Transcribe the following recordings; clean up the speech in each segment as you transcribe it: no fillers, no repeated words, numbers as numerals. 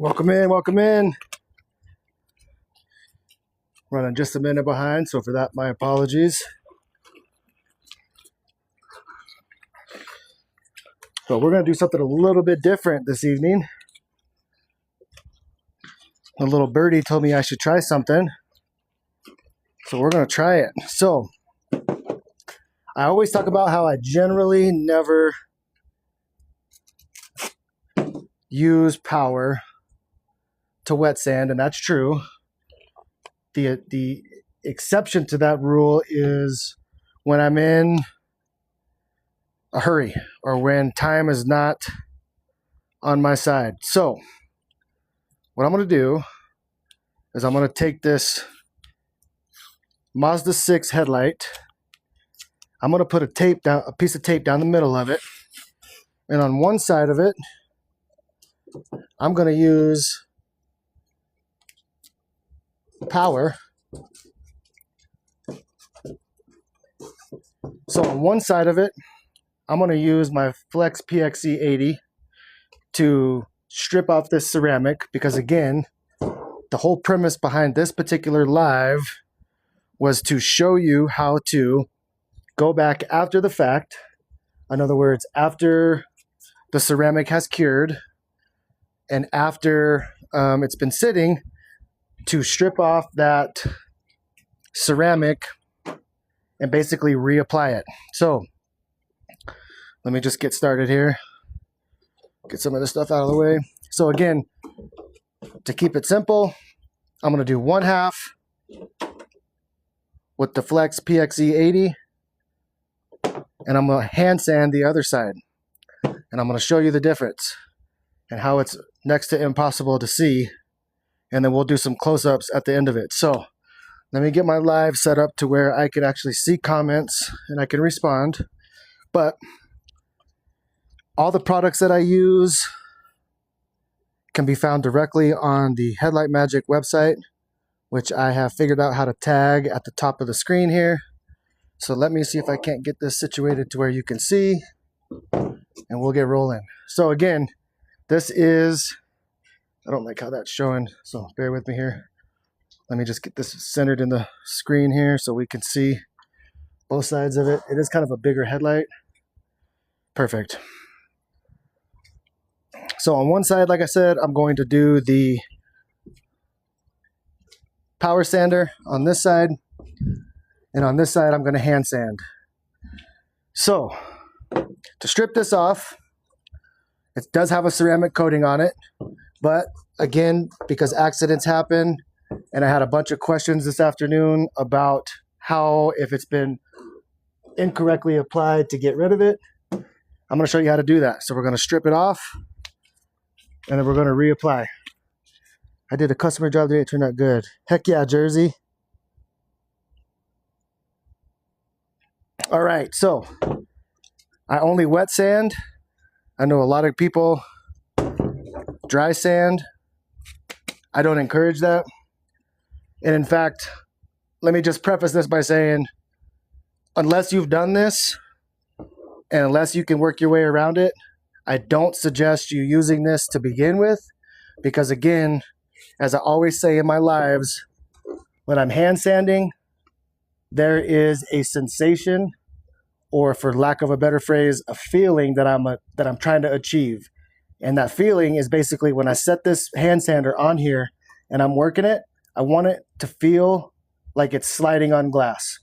Welcome in, welcome in. Running just a minute behind, so for that, my apologies. But we're going to do something a little bit different this evening. A little birdie told me I should try something, so we're going to try it. So, I always talk about how I generally never use power to wet sand, and that's true. The exception to that rule is when I'm in a hurry or when time is not on my side. So what I'm going to do is I'm going to take this Mazda 6 headlight. I'm going to put a piece of tape down the middle of it, and on one side of it I'm going to use power. So on one side of it, I'm going to use my Flex PXE 80 to strip off this ceramic, because again, the whole premise behind this particular live was to show you how to go back after the fact. In other words, after the ceramic has cured and after it's been sitting, to strip off that ceramic and basically reapply it. So let me just get started here. Get some of this stuff out of the way. So again, to keep it simple, I'm going to do 1/2 with the Flex PXE 80, and I'm going to hand sand the other side. And I'm going to show you the difference and how it's next to impossible to see. And then we'll do some close-ups at the end of it. So let me get my live set up to where I can actually see comments and I can respond. But all the products that I use can be found directly on the Headlight Magic website, which I have figured out how to tag at the top of the screen here. So let me see if I can't get this situated to where you can see, and we'll get rolling. So again, this is, I don't like how that's showing, so bear with me here. Let me just get this centered in the screen here so we can see both sides of it. It is kind of a bigger headlight. Perfect. So on one side, like I said, I'm going to do the power sander on this side, and on this side I'm going to hand sand. So to strip this off, it does have a ceramic coating on it, but again, because accidents happen, and I had a bunch of questions this afternoon about how, if it's been incorrectly applied, to get rid of it, I'm going to show you how to do that. So we're going to strip it off, and then we're going to reapply. I did a customer job today, it turned out good. Heck yeah, Jersey. All right, so I only wet sand. I know a lot of people dry sand. I don't encourage that. And in fact, let me just preface this by saying, unless you've done this and unless you can work your way around it, I don't suggest you using this to begin with, because again, as I always say in my lives, when I'm hand sanding, there is a sensation, or for lack of a better phrase, a feeling that I'm trying to achieve. And that feeling is basically when I set this hand sander on here and I'm working it, I want it to feel like it's sliding on glass,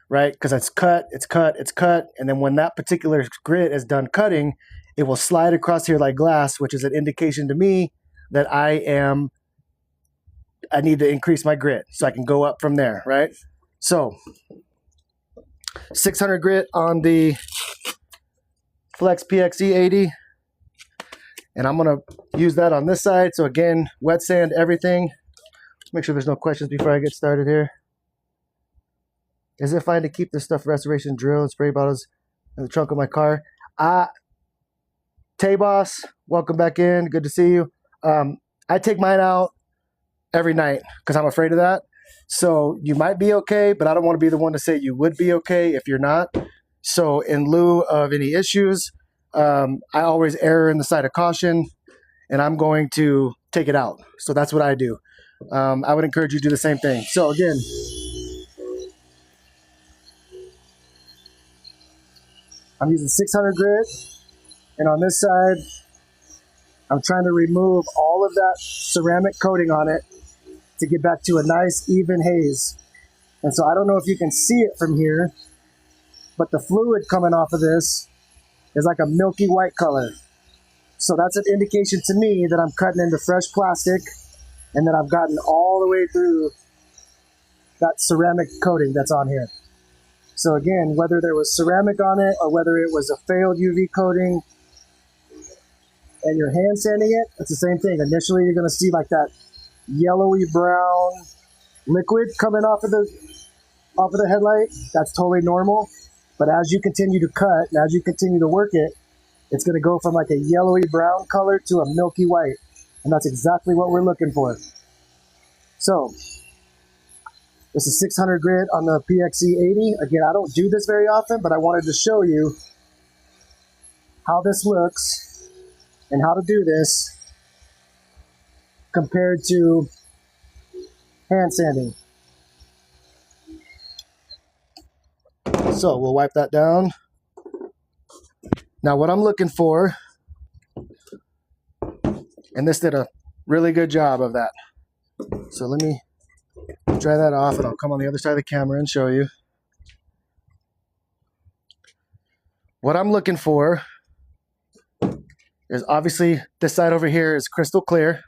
right? Because it's cut, it's cut, it's cut. And then when that particular grit is done cutting, it will slide across here like glass, which is an indication to me that I need to increase my grit so I can go up from there, right? So 600 grit on the Flex PXE 80. And I'm going to use that on this side. So again, wet sand everything. Make sure there's no questions before I get started here. Is it fine to keep this stuff restoration drill and spray bottles in the trunk of my car? Tay-Boss, welcome back in. Good to see you. I take mine out every night because I'm afraid of that. So you might be okay, but I don't want to be the one to say you would be okay if you're not. So in lieu of any issues, I always err in the side of caution and I'm going to take it out. So that's what I do. I would encourage you to do the same thing. So again, I'm using 600 grit, and on this side, I'm trying to remove all of that ceramic coating on it to get back to a nice even haze. And so I don't know if you can see it from here, but the fluid coming off of this is like a milky white color. So that's an indication to me that I'm cutting into fresh plastic and that I've gotten all the way through that ceramic coating that's on here. So again, whether there was ceramic on it or whether it was a failed UV coating and you're hand sanding it, it's the same thing. Initially, you're going to see like that yellowy brown liquid coming off of the headlight. That's totally normal. But as you continue to cut and as you continue to work it, it's going to go from like a yellowy brown color to a milky white. And that's exactly what we're looking for. So this is 600 grit on the PXE80. Again, I don't do this very often, but I wanted to show you how this looks and how to do this compared to hand sanding. So we'll wipe that down. Now what I'm looking for, and this did a really good job of that. So let me dry that off and I'll come on the other side of the camera and show you. What I'm looking for is obviously this side over here is crystal clear.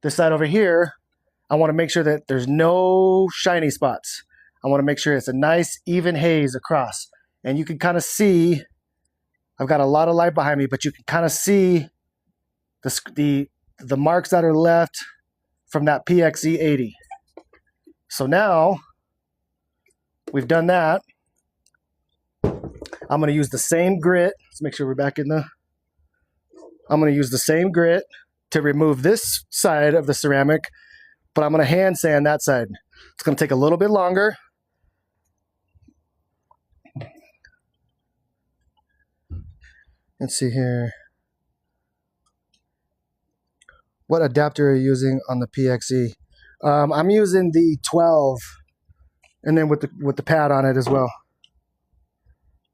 This side over here, I want to make sure that there's no shiny spots. I want to make sure it's a nice even haze across. And you can kind of see, I've got a lot of light behind me, but you can kind of see the marks that are left from that PXE80. So now we've done that. I'm going to use the same grit. Let's make sure we're back in the... I'm going to use the same grit to remove this side of the ceramic, but I'm going to hand sand that side. It's going to take a little bit longer. Let's see here. What adapter are you using on the PXE? I'm using the 12, and then with the pad on it as well.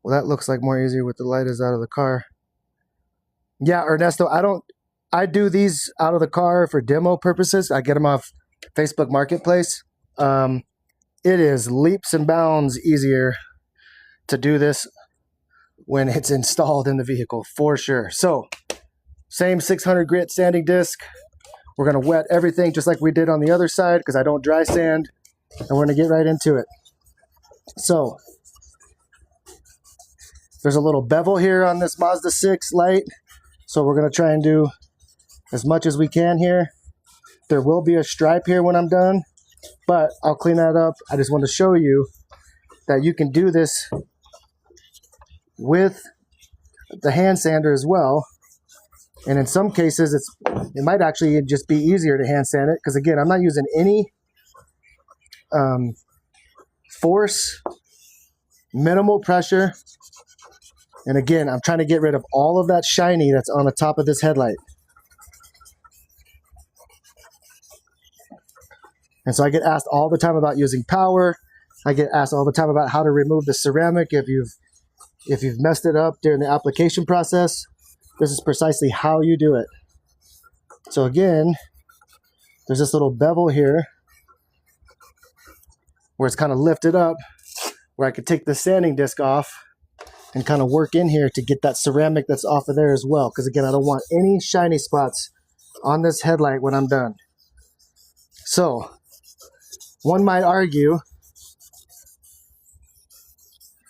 Well, that looks like more easier with the light is out of the car. Yeah, Ernesto, I do these out of the car for demo purposes. I get them off Facebook Marketplace. It is leaps and bounds easier to do this when it's installed in the vehicle, for sure. So, same 600 grit sanding disc. We're going to wet everything just like we did on the other side because I don't dry sand. And we're going to get right into it. So, there's a little bevel here on this Mazda 6 light. So we're going to try and do as much as we can here. There will be a stripe here when I'm done, but I'll clean that up. I just want to show you that you can do this with the hand sander as well. And in some cases, it might actually just be easier to hand sand it because, again, I'm not using any force, minimal pressure. And again, I'm trying to get rid of all of that shiny that's on the top of this headlight. And so I get asked all the time about using power. I get asked all the time about how to remove the ceramic if you've messed it up during the application process. This is precisely how you do it. So again, there's this little bevel here where it's kind of lifted up, where I could take the sanding disc off and kind of work in here to get that ceramic that's off of there as well. Because again, I don't want any shiny spots on this headlight when I'm done. So, one might argue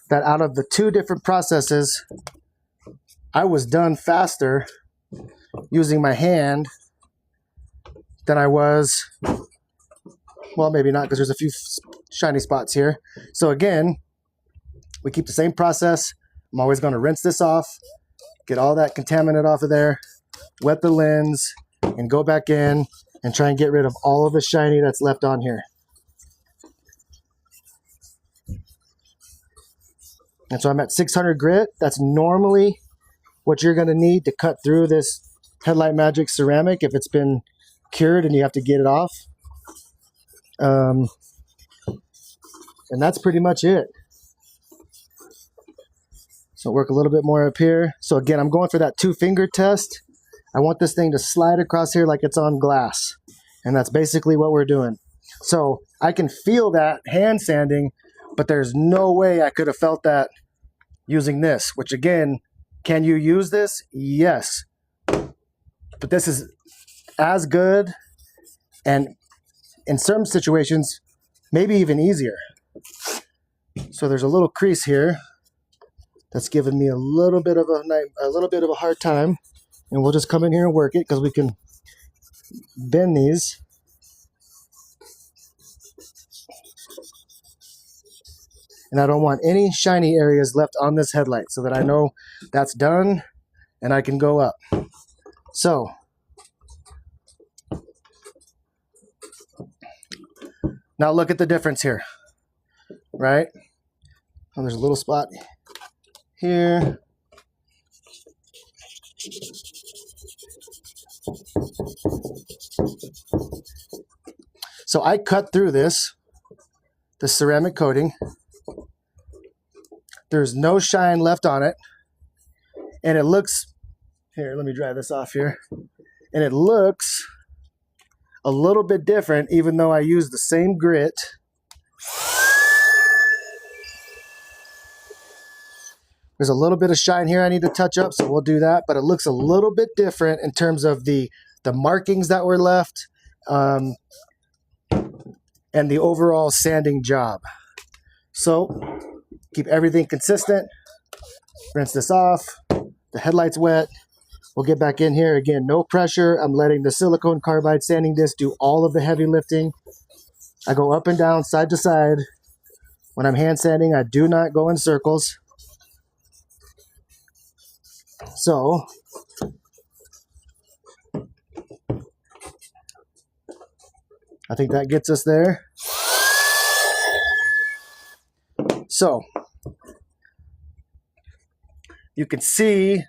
that out of the two different processes, I was done faster using my hand than I was, well, maybe not because there's a few shiny spots here. So again, we keep the same process. I'm always going to rinse this off, get all that contaminant off of there, wet the lens, and go back in and try and get rid of all of the shiny that's left on here. And so I'm at 600 grit. That's normally what you're going to need to cut through this Headlight Magic Ceramic if it's been cured and you have to get it off. And that's pretty much it. So work a little bit more up here. So again, I'm going for that 2-finger test. I want this thing to slide across here like it's on glass. And that's basically what we're doing. So I can feel that hand sanding, but there's no way I could have felt that using this, which again, can you use this? Yes. But this is as good, and in some situations, maybe even easier. So there's a little crease here that's giving me a little bit of a hard time, and we'll just come in here and work it because we can bend these. And I don't want any shiny areas left on this headlight, so that I know that's done and I can go up. So now look at the difference here, right? Oh, there's a little spot here. So I cut through the ceramic coating. There's no shine left on it. And it looks, here, let me dry this off here. And it looks a little bit different even though I use the same grit. There's a little bit of shine here I need to touch up, so we'll do that. But it looks a little bit different in terms of the markings that were left and the overall sanding job. So keep everything consistent. Rinse this off. The headlight's wet. We'll get back in here. Again, no pressure. I'm letting the silicone carbide sanding disc do all of the heavy lifting. I go up and down, side to side. When I'm hand sanding, I do not go in circles. So I think that gets us there. So you can see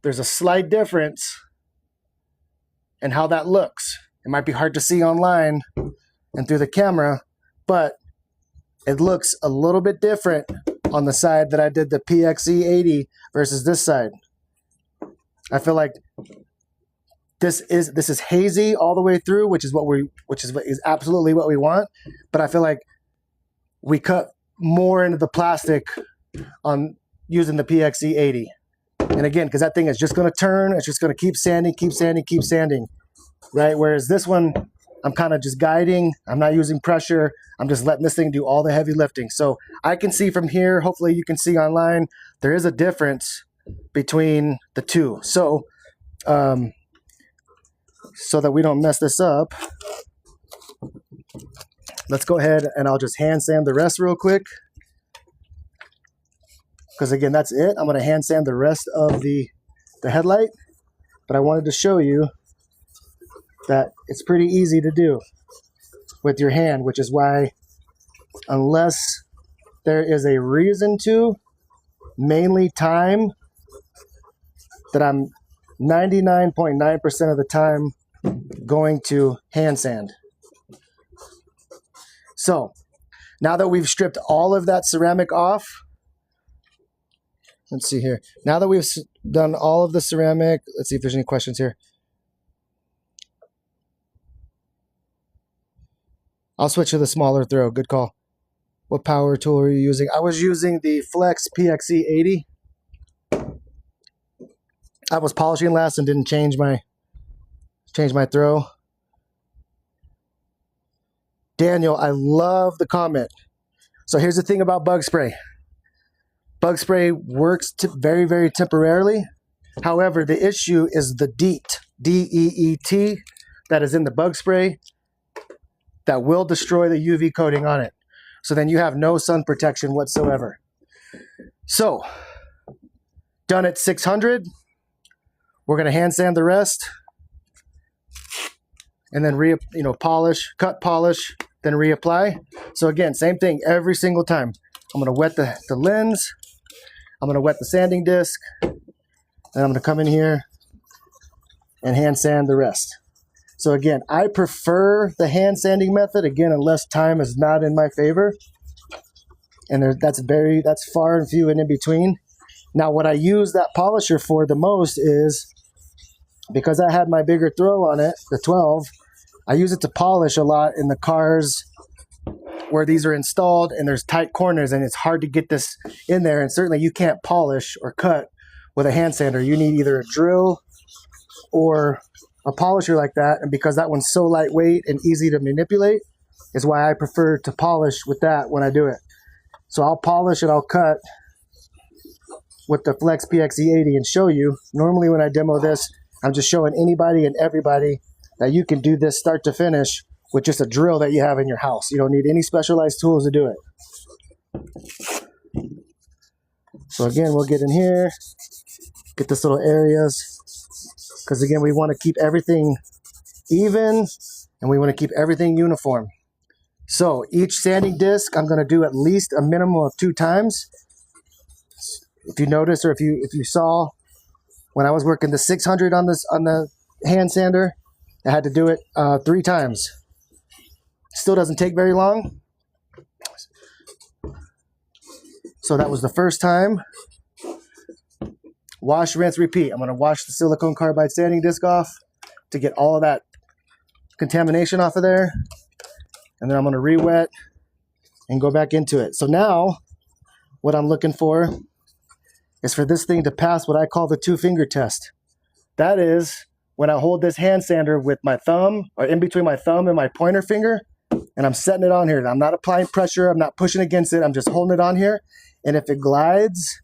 there's a slight difference in how that looks. It might be hard to see online and through the camera, but it looks a little bit different on the side that I did the PXE 80 versus this side. I feel like this is hazy all the way through, which is absolutely what we want. But I feel like we cut more into the plastic on using the PXE 80. And again, because that thing is just going to turn, it's just going to keep sanding, right? Whereas this one, I'm kind of just guiding. I'm not using pressure. I'm just letting this thing do all the heavy lifting. So I can see from here, hopefully you can see online, there is a difference between the two. So, so that we don't mess this up, let's go ahead and I'll just hand sand the rest real quick. Because again, that's it. I'm going to hand sand the rest of the headlight. But I wanted to show you that it's pretty easy to do with your hand, which is why, unless there is a reason to, mainly time, that I'm 99.9% of the time going to hand sand. So now that we've stripped all of that ceramic off, let's see here. Now that we've done all of the ceramic, let's see if there's any questions here. I'll switch to the smaller throw. Good call. What power tool are you using? I was using the Flex PXE 80. I was polishing last and didn't change my throw. Daniel, I love the comment. So here's the thing about bug spray. Bug spray works very, very temporarily. However, the issue is the DEET, D-E-E-T, that is in the bug spray that will destroy the UV coating on it. So then you have no sun protection whatsoever. So, done at 600. We're going to hand sand the rest. And then polish, cut, polish, then reapply. So again, same thing every single time. I'm going to wet the lens. I'm going to wet the sanding disc. And I'm going to come in here and hand sand the rest. So again, I prefer the hand sanding method, again, unless time is not in my favor. And that's far and few and in between. Now, what I use that polisher for the most is, because I had my bigger throw on it, the 12, I use it to polish a lot in the cars where these are installed and there's tight corners and it's hard to get this in there. And certainly you can't polish or cut with a hand sander. You need either a drill or a polisher like that. And because that one's so lightweight and easy to manipulate, is why I prefer to polish with that when I do it. So I'll polish and I'll cut with the Flex PXE80 and show you. Normally when I demo this, I'm just showing anybody and everybody that you can do this start to finish with just a drill that you have in your house. You don't need any specialized tools to do it. So again, we'll get in here, get this little areas, because again, we want to keep everything even and we want to keep everything uniform. So each sanding disc, I'm going to do at least a minimum of 2 times. If you notice, or if you saw, when I was working the 600 on the hand sander, I had to do it 3 times. Still doesn't take very long. So that was the first time. Wash, rinse, repeat. I'm going to wash the silicone carbide sanding disc off to get all of that contamination off of there. And then I'm going to re-wet and go back into it. So now what I'm looking for is for this thing to pass what I call the 2-finger test. That is when I hold this hand sander with my thumb, or in between my thumb and my pointer finger, and I'm setting it on here. I'm not applying pressure. I'm not pushing against it. I'm just holding it on here. And if it glides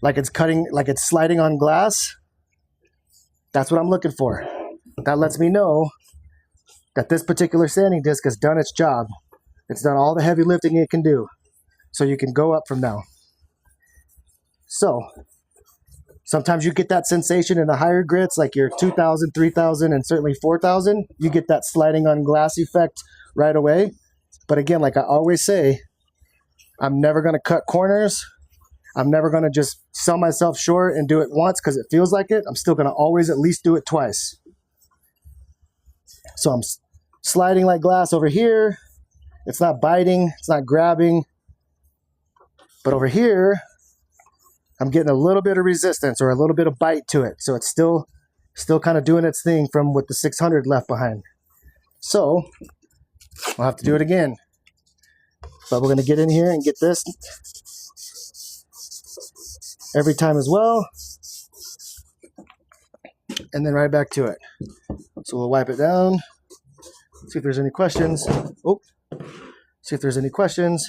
like it's cutting, like it's sliding on glass, that's what I'm looking for. That lets me know that this particular sanding disc has done its job. It's done all the heavy lifting it can do. So you can go up from now. So sometimes you get that sensation in the higher grits, like your 2000, 3000, and certainly 4000. You get that sliding on glass effect right away. But again, like I always say, I'm never going to cut corners. I'm never going to just sell myself short and do it once because it feels like it. I'm still going to always at least do it twice. So I'm sliding like glass over here. It's not biting. It's not grabbing. But over here, I'm getting a little bit of resistance or a little bit of bite to it. So it's still kind of doing its thing from what the 600 left behind. So I'll have to do it again. But we're going to get in here and get this every time as well. And then right back to it. So we'll wipe it down. See if there's any questions. Oh, see if there's any questions.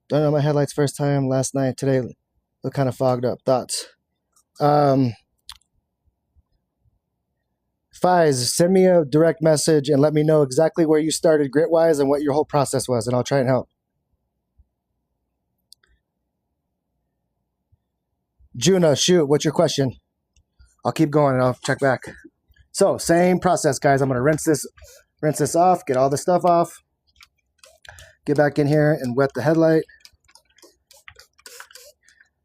Done on my headlights first time last night. Today look kind of fogged up. Thoughts? Fies, send me a direct message and let me know exactly where you started grit-wise and what your whole process was, and I'll try and help. Juna, shoot, what's your question? I'll keep going and I'll check back. So, same process, guys. I'm going to rinse this off, get all the stuff off, get back in here and wet the headlight.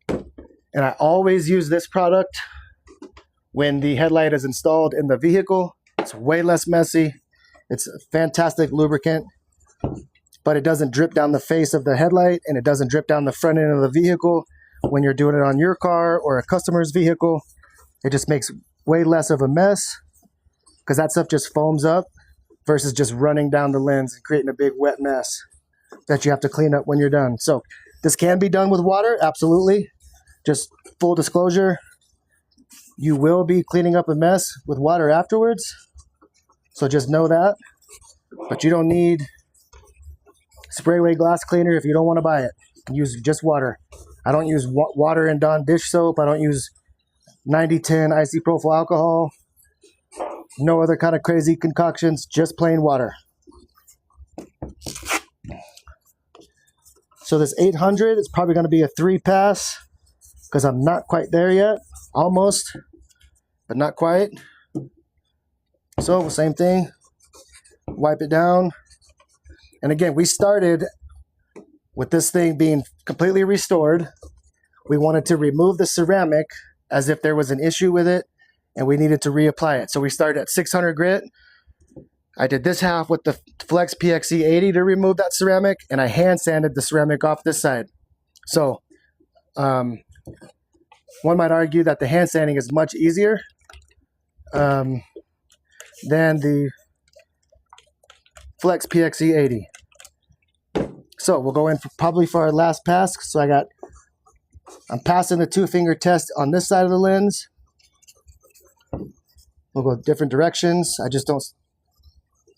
And I always use this product when the headlight is installed in the vehicle. It's way less messy. It's a fantastic lubricant, but it doesn't drip down the face of the headlight and it doesn't drip down the front end of the vehicle when you're doing it on your car or a customer's vehicle. It just makes way less of a mess because that stuff just foams up versus just running down the lens and creating a big wet mess that you have to clean up when you're done. So this can be done with water, absolutely. Just full disclosure, you will be cleaning up a mess with water afterwards. So just know that. But you don't need spray away glass cleaner if you don't want to buy it. You can use just water. I don't use water and Dawn dish soap. I don't use 9010 isopropyl alcohol. No other kind of crazy concoctions, just plain water. So this 800 is probably going to be a 3-pass because I'm not quite there yet. Almost, but not quite. So same thing. Wipe it down. And again, we started with this thing being completely restored, we wanted to remove the ceramic as if there was an issue with it and we needed to reapply it. So we started at 600 grit. I did this half with the Flex PXE 80 to remove that ceramic, and I hand sanded the ceramic off this side. So one might argue that the hand sanding is much easier than the Flex PXE 80. So we'll go in probably for our last pass. So I'm passing the 2-finger test on this side of the lens. We'll go different directions. I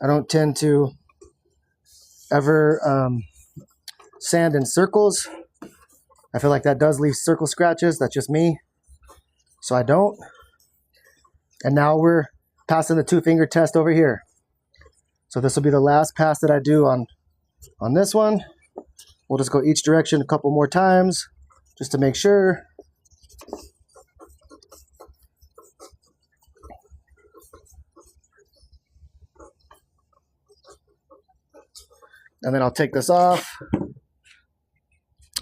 don't tend to ever sand in circles. I feel like that does leave circle scratches. That's just me. So I don't. And now we're passing the 2-finger test over here. So this will be the last pass that I do on this one. We'll just go each direction a couple more times just to make sure. And then I'll take this off.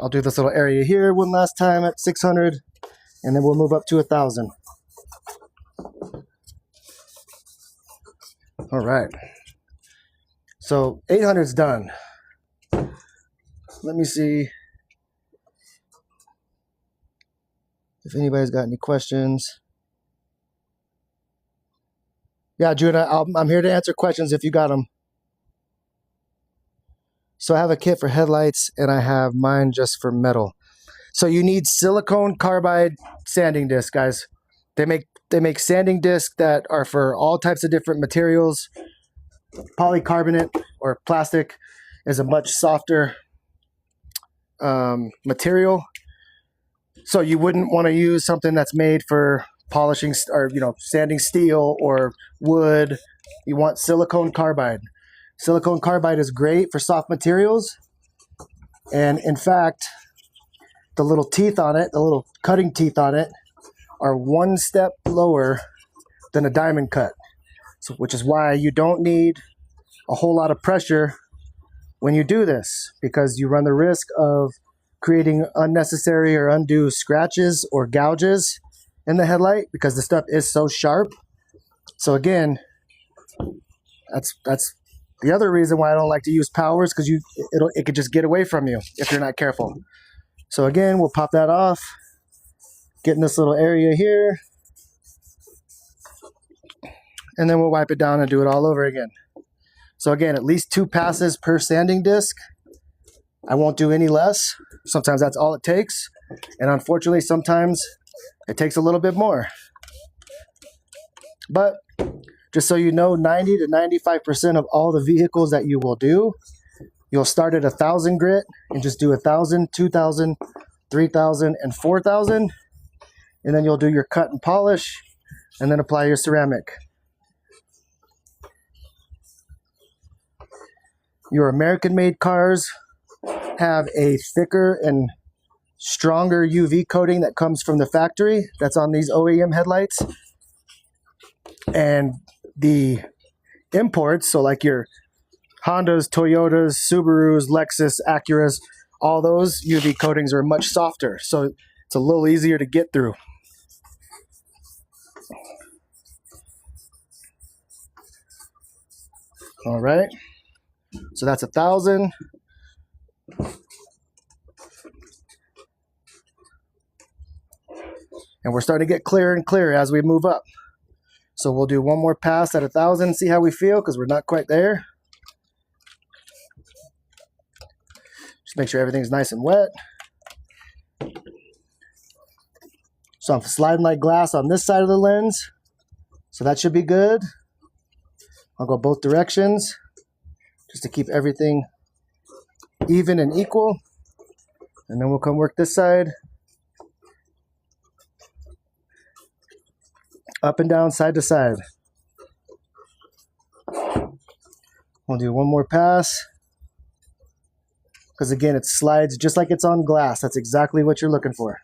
I'll do this little area here one last time at 600, and then we'll move up to 1,000. All right. So 800 is done. Let me see if anybody's got any questions. Yeah, Judah, I'm here to answer questions if you got them. So I have a kit for headlights, and I have mine just for metal. So you need silicone carbide sanding discs, guys. They make sanding discs that are for all types of different materials. Polycarbonate or plastic is a much softer material. So you wouldn't want to use something that's made for polishing or sanding steel or wood. You want silicone carbide. Silicone carbide is great for soft materials, and in fact, the little teeth on it, the little cutting teeth on it, are one step lower than a diamond cut, so, which is why you don't need a whole lot of pressure when you do this, because you run the risk of creating unnecessary or undue scratches or gouges in the headlight because the stuff is so sharp. So again, that's the other reason why I don't like to use powers, because it could just get away from you if you're not careful. So again, we'll pop that off, get in this little area here, and then we'll wipe it down and do it all over again. So again, at least 2 passes per sanding disc. I won't do any less. Sometimes that's all it takes. And unfortunately, sometimes it takes a little bit more. But just so you know, 90 to 95% of all the vehicles that you will do, you'll start at 1,000 grit and just do 1,000, 2,000, 3,000, and 4,000. And then you'll do your cut and polish and then apply your ceramic. Your American-made cars have a thicker and stronger UV coating that comes from the factory that's on these OEM headlights. And the imports, so like your Hondas, Toyotas, Subarus, Lexus, Acuras, all those UV coatings are much softer, so it's a little easier to get through. All right, so that's 1,000. And we're starting to get clearer and clearer as we move up. So we'll do one more pass at 1,000, see how we feel, because we're not quite there. Just make sure everything's nice and wet. So I'm sliding like glass on this side of the lens. So that should be good. I'll go both directions just to keep everything even and equal. And then we'll come work this side. Up and down, side to side. We'll do one more pass. Because again, it slides just like it's on glass. That's exactly what you're looking for.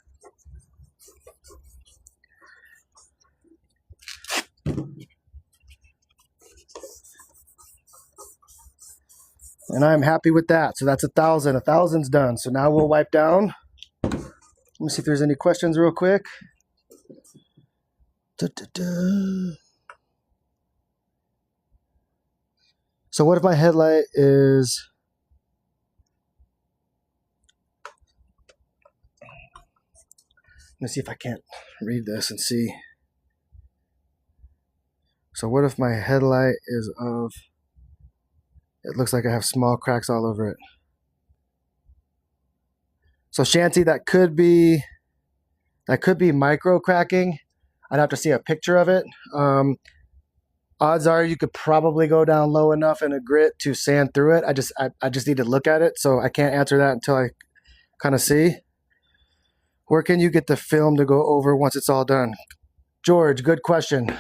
And I'm happy with that. So that's 1,000. 1,000's done. So now we'll wipe down. Let me see if there's any questions real quick. So what if my headlight is... Let me see if I can't read this and see. So what if my headlight is of... It looks like I have small cracks all over it. So Shanty, that could be micro cracking. I'd have to see a picture of it. Odds are you could probably go down low enough in a grit to sand through it. I just need to look at it, so I can't answer that until I kind of see. Where can you get the film to go over once it's all done? George, good question.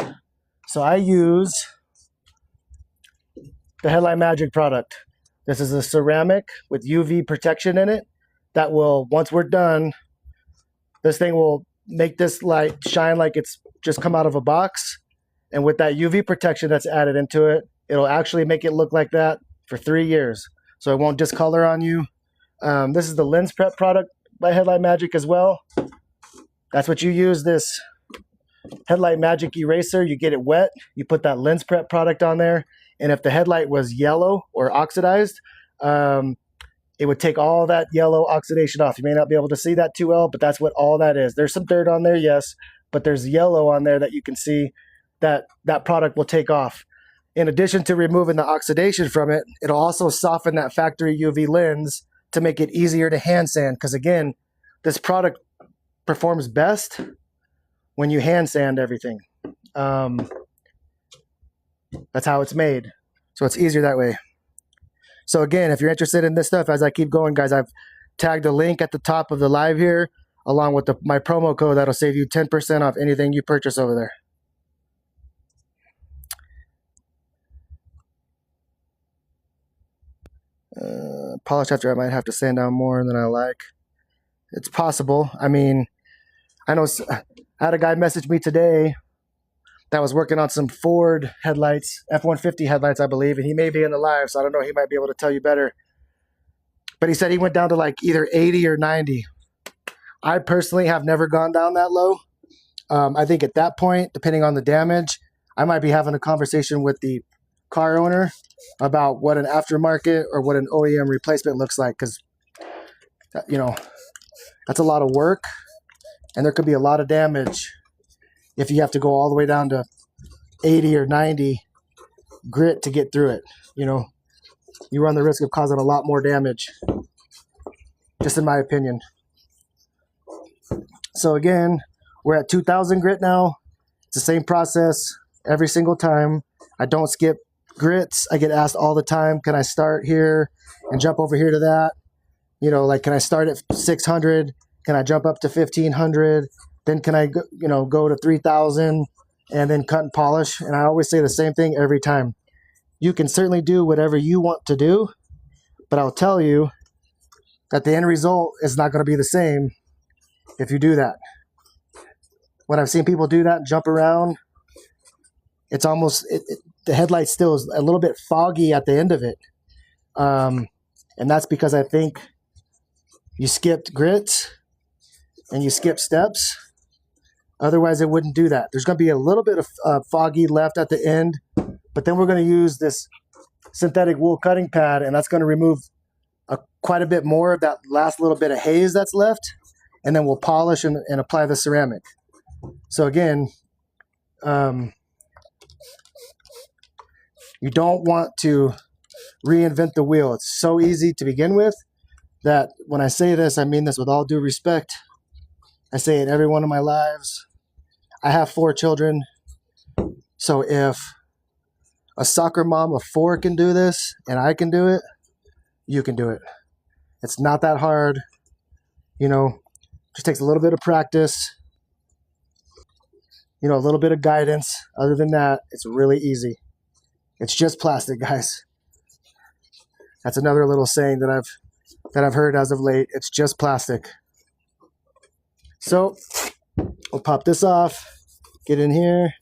So I use the Headlight Magic product. This is a ceramic with UV protection in it that will, once we're done, this thing will make this light shine like it's just come out of a box. And with that UV protection that's added into it, it'll actually make it look like that for 3 years. So it won't discolor on you. This is the lens prep product by Headlight Magic as well. That's what you use, this Headlight Magic eraser. You get it wet, you put that lens prep product on there, and if the headlight was yellow or oxidized, it would take all that yellow oxidation off. You may not be able to see that too well, but that's what all that is. There's some dirt on there, yes, but there's yellow on there that you can see that that product will take off. In addition to removing the oxidation from it, it'll also soften that factory UV lens to make it easier to hand sand. Because again, this product performs best when you hand sand everything. That's how it's made. So it's easier that way. So again, if you're interested in this stuff, as I keep going, guys, I've tagged a link at the top of the live here, along with my promo code that'll save you 10% off anything you purchase over there. Polish after, I might have to sand down more than I like. It's possible. I mean, I know I had a guy message me today that was working on some Ford headlights, F-150 headlights, I believe, and he may be in the live, so I don't know, he might be able to tell you better. But he said he went down to like either 80 or 90. I personally have never gone down that low. I think at that point, depending on the damage, I might be having a conversation with the car owner about what an aftermarket or what an OEM replacement looks like, because, you know, that's a lot of work, and there could be a lot of damage if you have to go all the way down to 80 or 90 grit to get through it. You know, you run the risk of causing a lot more damage, just in my opinion. So again, we're at 2,000 grit now. It's the same process every single time. I don't skip grits. I get asked all the time, can I start here and jump over here to that? You know, like, can I start at 600? Can I jump up to 1,500? Then can I, go to 3,000 and then cut and polish? And I always say the same thing every time. You can certainly do whatever you want to do, but I'll tell you that the end result is not going to be the same if you do that. When I've seen people do that and jump around, it's almost, the headlight still is a little bit foggy at the end of it. And that's because I think you skipped grits and you skipped steps. Otherwise, it wouldn't do that. There's going to be a little bit of foggy left at the end, but then we're going to use this synthetic wool cutting pad, and that's going to remove quite a bit more of that last little bit of haze that's left, and then we'll polish and apply the ceramic. So again, you don't want to reinvent the wheel. It's so easy to begin with that when I say this, I mean this with all due respect. I say it every one of my lives. I have 4 children. So if a soccer mom of 4 can do this and I can do it, you can do it. It's not that hard. Just takes a little bit of practice, a little bit of guidance. Other than that, it's really easy. It's just plastic, guys. That's another little saying that I've heard as of late. It's just plastic. So we'll pop this off, get in here.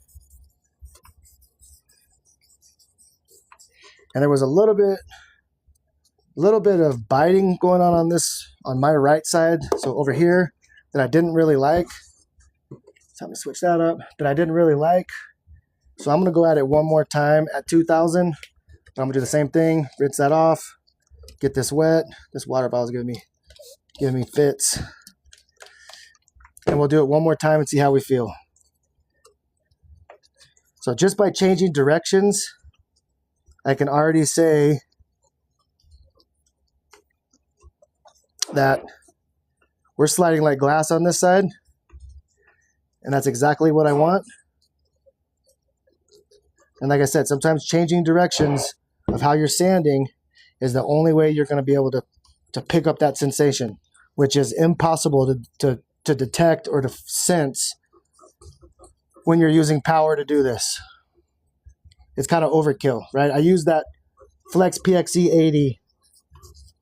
And there was a little bit little bit of biting going on this, on my right side. So over here that I didn't really like. So I'm gonna switch that up, that I didn't really like. So I'm gonna go at it one more time at 2000. I'm gonna do the same thing, rinse that off, get this wet. This water bottle is giving me fits. And we'll do it one more time and see how we feel. So just by changing directions, I can already say that we're sliding like glass on this side. And that's exactly what I want. And like I said, sometimes changing directions of how you're sanding is the only way you're going to be able to pick up that sensation, which is impossible to detect or to sense when you're using power to do this. It's kind of overkill, right? I use that Flex PXE 80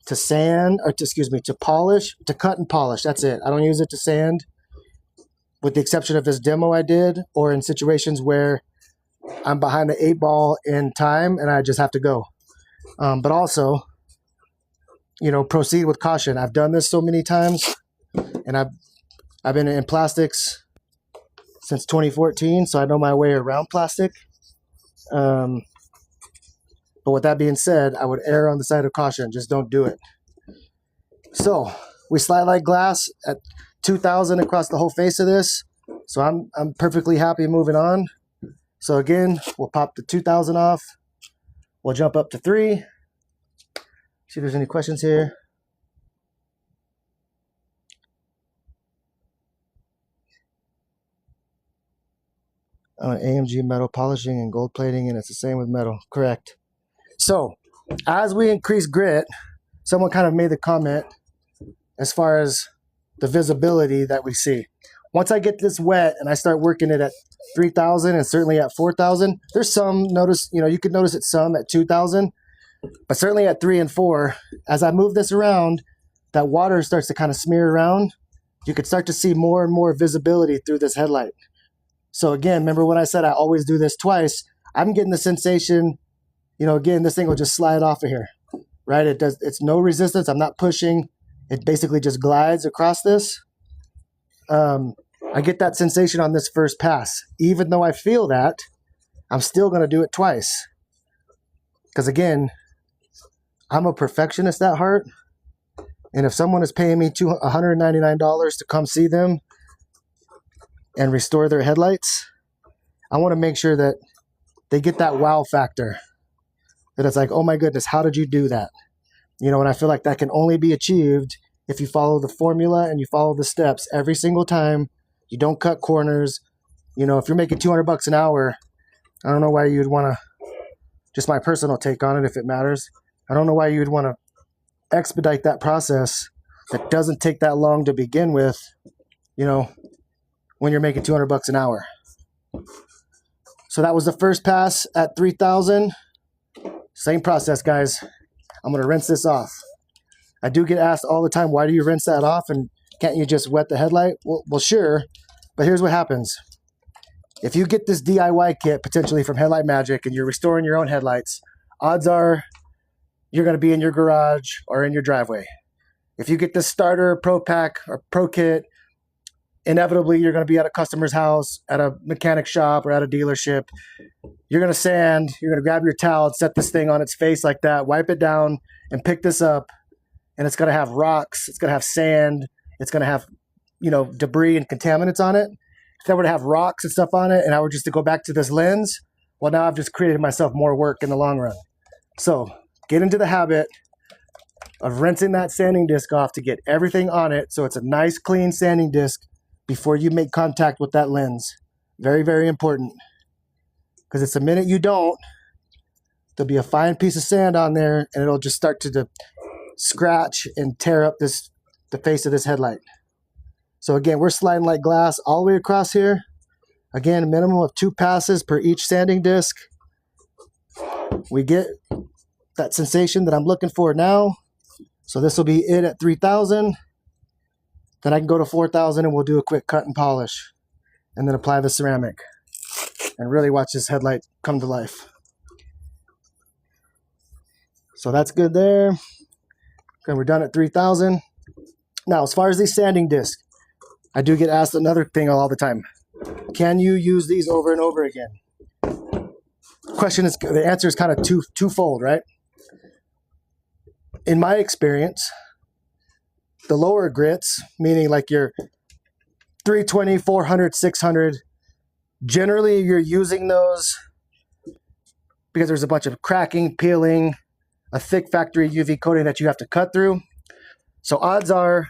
to sand, or to polish, to cut and polish. That's it. I don't use it to sand, with the exception of this demo I did, or in situations where I'm behind the 8 ball in time and I just have to go. But also, you know, proceed with caution. I've done this so many times, and I've been in plastics since 2014, so I know my way around plastic. But with that being said, I would err on the side of caution. Just don't do it. So we slide like glass at 2000 across the whole face of this. So I'm perfectly happy moving on. So again, we'll pop the 2000 off. We'll jump up to 3. See if there's any questions here. AMG metal polishing and gold plating, and it's the same with metal. Correct. So as we increase grit, someone kind of made the comment as far as the visibility that we see. Once I get this wet and I start working it at 3000 and certainly at 4000, there's some notice, you know, you could notice it some at 2000, but certainly at 3 and 4, as I move this around, that water starts to kind of smear around. You could start to see more and more visibility through this headlight. So again, remember when I said I always do this twice? I'm getting the sensation, you know, again, this thing will just slide off of here, right? It's no resistance. I'm not pushing. It basically just glides across this. I get that sensation on this first pass. Even though I feel that, I'm still going to do it twice. Because again, I'm a perfectionist at heart. And if someone is paying me $199 to come see them and restore their headlights, I want to make sure that they get that wow factor. That it's like, oh my goodness, how did you do that? You know, and I feel like that can only be achieved if you follow the formula and you follow the steps every single time. You don't cut corners. You know, if you're making $200 an hour, I don't know why you'd want to, just my personal take on it if it matters, I don't know why you'd want to expedite that process that doesn't take that long to begin with, you know, when you're making $200 an hour. So that was the first pass at 3000. Same process, guys. I'm going to rinse this off. I do get asked all the time, why do you rinse that off? And can't you just wet the headlight? Well, sure. But here's what happens. If you get this DIY kit potentially from Headlight Magic and you're restoring your own headlights, odds are you're going to be in your garage or in your driveway. If you get this starter, pro pack, or pro kit, inevitably you're going to be at a customer's house, at a mechanic shop, or at a dealership. You're going to sand, you're going to grab your towel and set this thing on its face like that, wipe it down, and pick this up. And it's going to have rocks, it's going to have sand, it's going to have, you know, debris and contaminants on it. If I were to have rocks and stuff on it and I were just to go back to this lens, well, now I've just created myself more work in the long run. So get into the habit of rinsing that sanding disc off to get everything on it so it's a nice clean sanding disc before you make contact with that lens. Very, very important. Because it's the minute you don't, there'll be a fine piece of sand on there and it'll just start to scratch and tear up the face of this headlight. So again, we're sliding like glass all the way across here. Again, a minimum of 2 passes per each sanding disc. We get that sensation that I'm looking for now. So this will be it at 3000. Then I can go to 4000 and we'll do a quick cut and polish. And then apply the ceramic. And really watch this headlight come to life. So that's good there. Okay, we're done at 3,000. Now, as far as these sanding discs, I do get asked another thing all the time. Can you use these over and over again? The answer is kind of twofold, right? In my experience, the lower grits, meaning like your 320, 400, 600, generally you're using those because there's a bunch of cracking, peeling, a thick factory UV coating that you have to cut through. So odds are,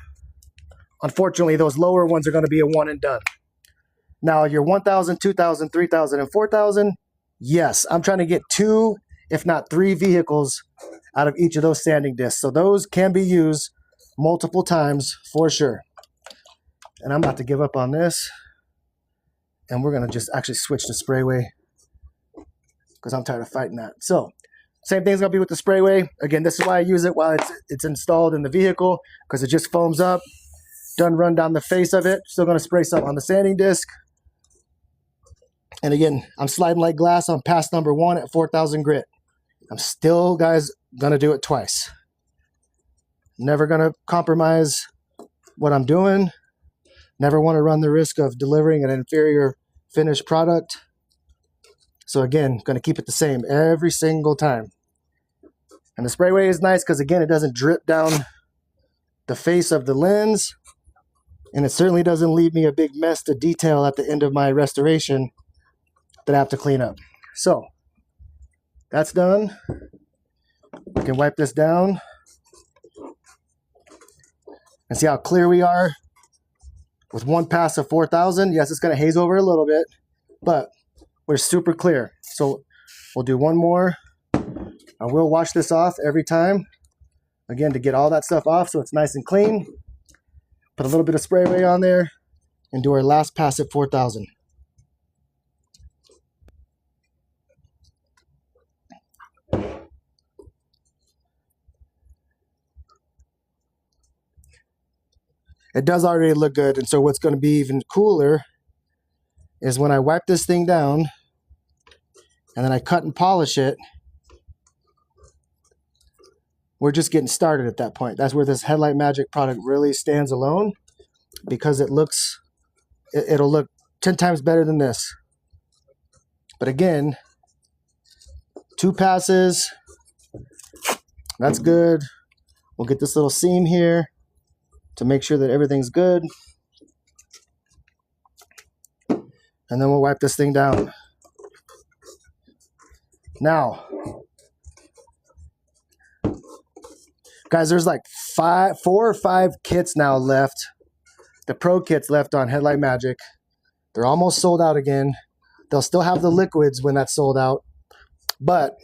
unfortunately, those lower ones are going to be a one and done. Now your 1,000, 2,000, 3,000, and 4,000, yes, I'm trying to get 2, if not 3 vehicles out of each of those sanding discs. So those can be used multiple times for sure. And I'm about to give up on this. And we're going to just actually switch to sprayway because I'm tired of fighting that. So same thing's going to be with the sprayway. Again, this is why I use it while it's installed in the vehicle, because it just foams up. Done run down the face of it. Still going to spray some on the sanding disc. And again, I'm sliding like glass on pass number 1 at 4,000 grit. I'm still, guys, going to do it twice. Never going to compromise what I'm doing. Never want to run the risk of delivering an inferior finished product. So again, going to keep it the same every single time. And the sprayway is nice because, again, it doesn't drip down the face of the lens. And it certainly doesn't leave me a big mess to detail at the end of my restoration that I have to clean up. So that's done. We can wipe this down and see how clear we are with one pass of 4,000. Yes, it's going to haze over a little bit, but we're super clear. So we'll do one more. I will wash this off every time, again, to get all that stuff off so it's nice and clean. Put a little bit of sprayway on there and do our last pass at 4,000. It does already look good, and so what's going to be even cooler is when I wipe this thing down and then I cut and polish it. We're just getting started at that point. That's where this Headlight Magic product really stands alone, because it'll look 10 times better than this. But again, 2 passes, that's good. We'll get this little seam here to make sure that everything's good. And then we'll wipe this thing down. Now, guys, there's like 4 or 5 kits now left. The Pro kits left on Headlight Magic. They're almost sold out again. They'll still have the liquids when that's sold out. But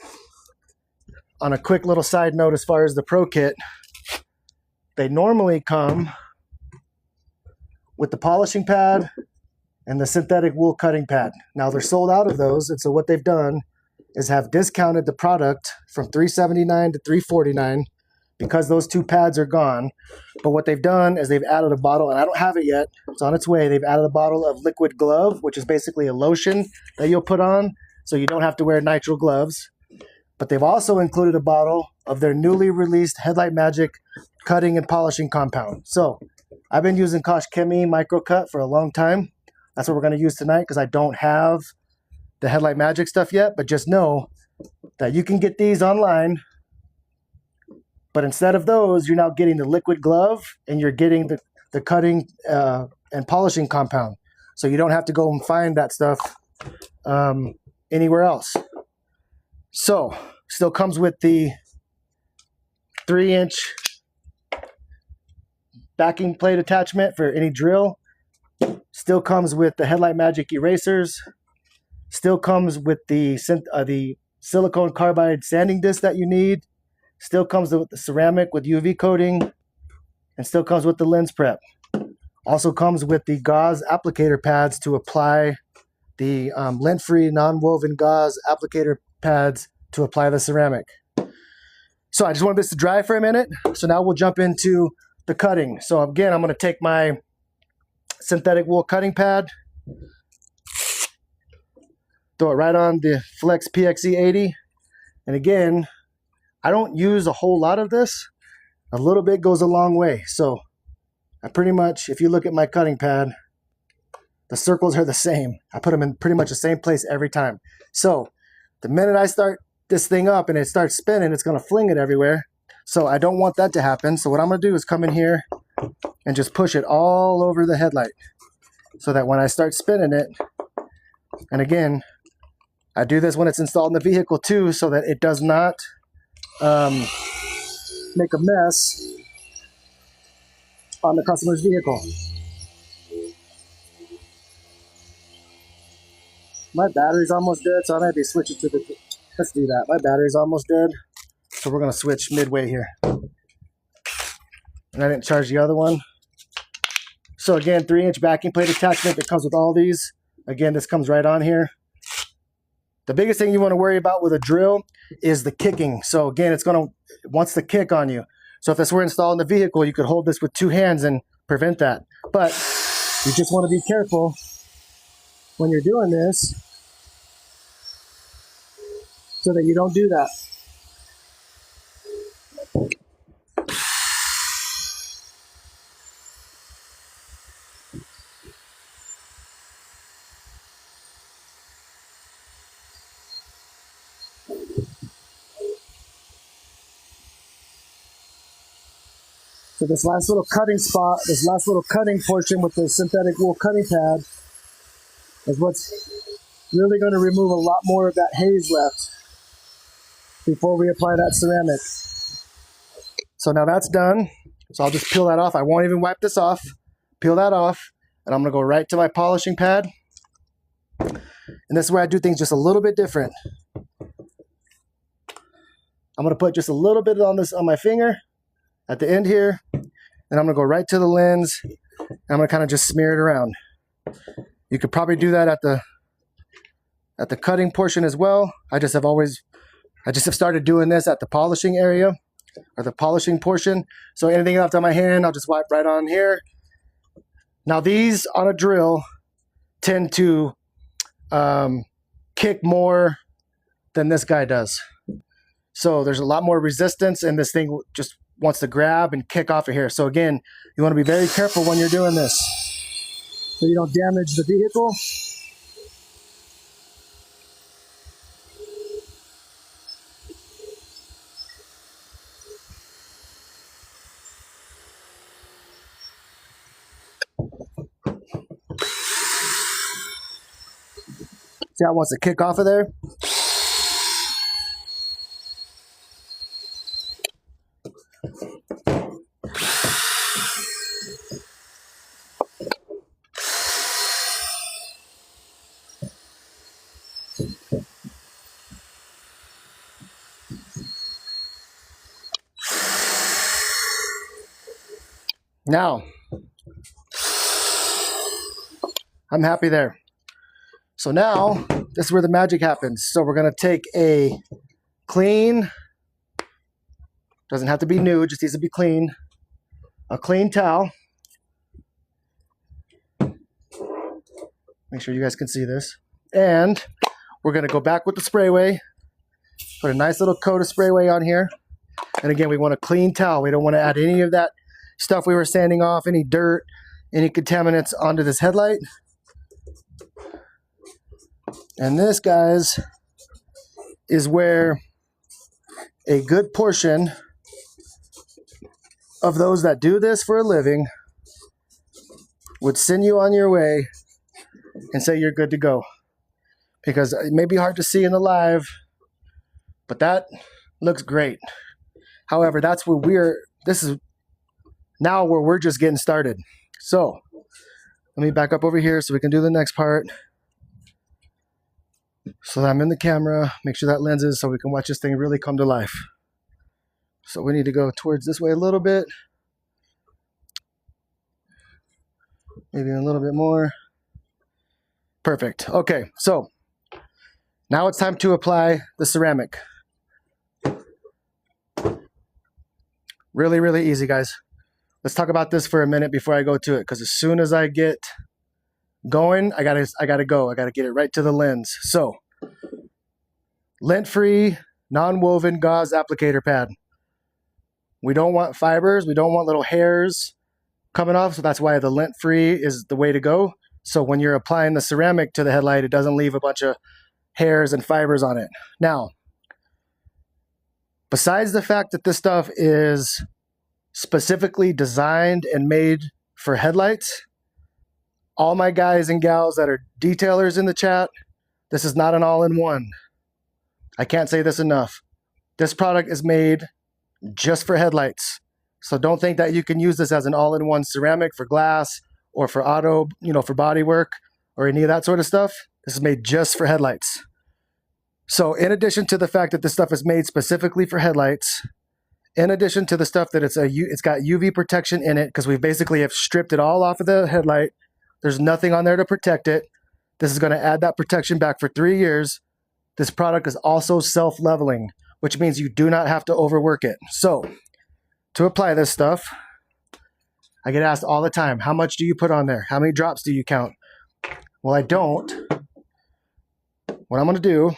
on a quick little side note, as far as the Pro kit, they normally come with the polishing pad and the synthetic wool cutting pad. Now they're sold out of those, and so what they've done is have discounted the product from $379 to $349 because those 2 pads are gone. But what they've done is they've added a bottle, and I don't have it yet, it's on its way. They've added a bottle of liquid glove, which is basically a lotion that you'll put on so you don't have to wear nitrile gloves. But they've also included a bottle of their newly released Headlight Magic cutting and polishing compound. So I've been using Kosh Chemie Microcut for a long time. That's what we're going to use tonight because I don't have the Headlight Magic stuff yet. But just know that you can get these online. But instead of those, you're now getting the liquid glove and you're getting the cutting and polishing compound. So you don't have to go and find that stuff anywhere else. So still comes with the 3-inch backing plate attachment for any drill. Still comes with the Headlight Magic erasers. Still comes with the silicone carbide sanding disc that you need. Still comes with the ceramic with UV coating. And still comes with the lens prep. Also comes with the gauze applicator pads to apply the lint-free non-woven gauze applicator pads to apply the ceramic. So I just wanted this to dry for a minute. So now we'll jump into the cutting. So again, I'm going to take my synthetic wool cutting pad, throw it right on the Flex PXE 80. And again, I don't use a whole lot of this A little bit goes a long way. So I pretty much, if you look at my cutting pad, the circles are the same. I put them in pretty much the same place every time. So the minute I start this thing up and it starts spinning, it's going to fling it everywhere. So I don't want that to happen. So what I'm going to do is come in here and just push it all over the headlight so that when I start spinning it, and again, I do this when it's installed in the vehicle too, so that it does not make a mess on the customer's vehicle. My battery's almost dead, so I might be switching to the... Let's do that. My battery's almost dead, so we're going to switch midway here. And I didn't charge the other one. So again, 3-inch backing plate attachment that comes with all these. Again, this comes right on here. The biggest thing you want to worry about with a drill is the kicking. So again, it wants to kick on you. So if this were installed in the vehicle, you could hold this with 2 hands and prevent that. But you just want to be careful when you're doing this so that you don't do that. So this last little cutting spot, this last little cutting portion with the synthetic wool cutting pad is what's really going to remove a lot more of that haze left before we apply that ceramic. So now that's done. So I'll just peel that off. I won't even wipe this off. Peel that off, and I'm going to go right to my polishing pad. And this is where I do things just a little bit different. I'm going to put just a little bit on this on my finger at the end here, and I'm going to go right to the lens, and I'm going to kind of just smear it around. You could probably do that at the cutting portion as well. I just have started doing this at the polishing area, or the polishing portion. So anything left on my hand, I'll just wipe right on here. Now these on a drill tend to kick more than this guy does. So there's a lot more resistance, and this thing just wants to grab and kick off of here. So again, you want to be very careful when you're doing this so you don't damage the vehicle. See how it wants to kick off of there? Now, I'm happy there. So now, this is where the magic happens. So we're going to take a clean, doesn't have to be new, just needs to be clean, a clean towel. Make sure you guys can see this. And we're going to go back with the sprayway, put a nice little coat of sprayway on here. And again, we want a clean towel. We don't want to add any of that stuff we were sanding off, any dirt, any contaminants onto this headlight. And this, guys, is where a good portion of those that do this for a living would send you on your way and say you're good to go. Because it may be hard to see in the live, but that looks great. However, that's where this is now where we're just getting started. So let me back up over here so we can do the next part. So that I'm in the camera, make sure that lens is so we can watch this thing really come to life. So we need to go towards this way a little bit. Maybe a little bit more. Perfect. Okay, so now it's time to apply the ceramic. Really, really easy, guys. Let's talk about this for a minute before I go to it, because as soon as I get going, I gotta go. I gotta get it right to the lens. So, lint-free, non-woven gauze applicator pad. We don't want fibers. We don't want little hairs coming off. So that's why the lint-free is the way to go. So when you're applying the ceramic to the headlight, it doesn't leave a bunch of hairs and fibers on it. Now, besides the fact that this stuff is specifically designed and made for headlights, all my guys and gals that are detailers in the chat, this is not an all-in-one. I can't say this enough. This product is made just for headlights. So don't think that you can use this as an all-in-one ceramic for glass or for auto, for body work or any of that sort of stuff. This is made just for headlights. So in addition to the fact that this stuff is made specifically for headlights, in addition to the stuff that it's got UV protection in it, because we basically have stripped it all off of the headlight. There's nothing on there to protect it. This is going to add that protection back for 3 years. This product is also self-leveling, which means you do not have to overwork it. So to apply this stuff, I get asked all the time, how much do you put on there? How many drops do you count? Well, I don't. What I'm going to do is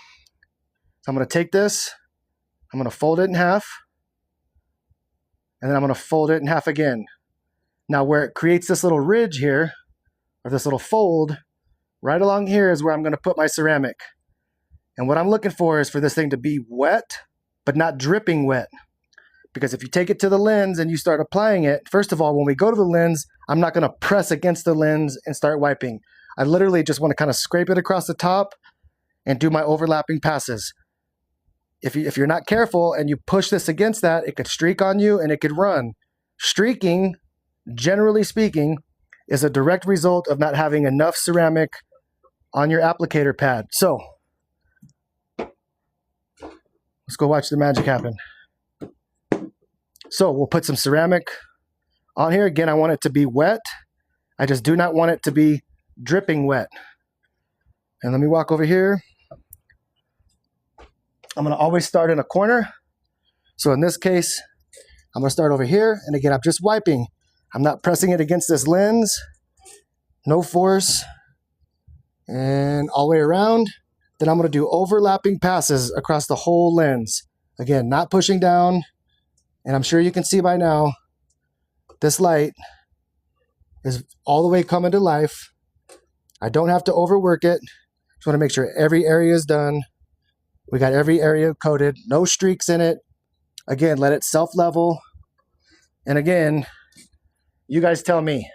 I'm going to take this, I'm going to fold it in half, and then I'm going to fold it in half again. Now where it creates this little ridge here, or this little fold, right along here is where I'm going to put my ceramic. And what I'm looking for is for this thing to be wet, but not dripping wet. Because if you take it to the lens and you start applying it, first of all, when we go to the lens, I'm not going to press against the lens and start wiping. I literally just want to kind of scrape it across the top and do my overlapping passes. If you're not careful and you push this against that, it could streak on you and it could run. Streaking, generally speaking, is a direct result of not having enough ceramic on your applicator pad. So let's go watch the magic happen. So we'll put some ceramic on here. Again, I want it to be wet. I just do not want it to be dripping wet. And let me walk over here. I'm going to always start in a corner. So in this case, I'm going to start over here. And again, I'm just wiping. I'm not pressing it against this lens. No force. And all the way around. Then I'm going to do overlapping passes across the whole lens. Again, not pushing down. And I'm sure you can see by now, this light is all the way coming to life. I don't have to overwork it. Just want to make sure every area is done. We got every area coated, no streaks in it. Again, let it self-level. And again, you guys tell me.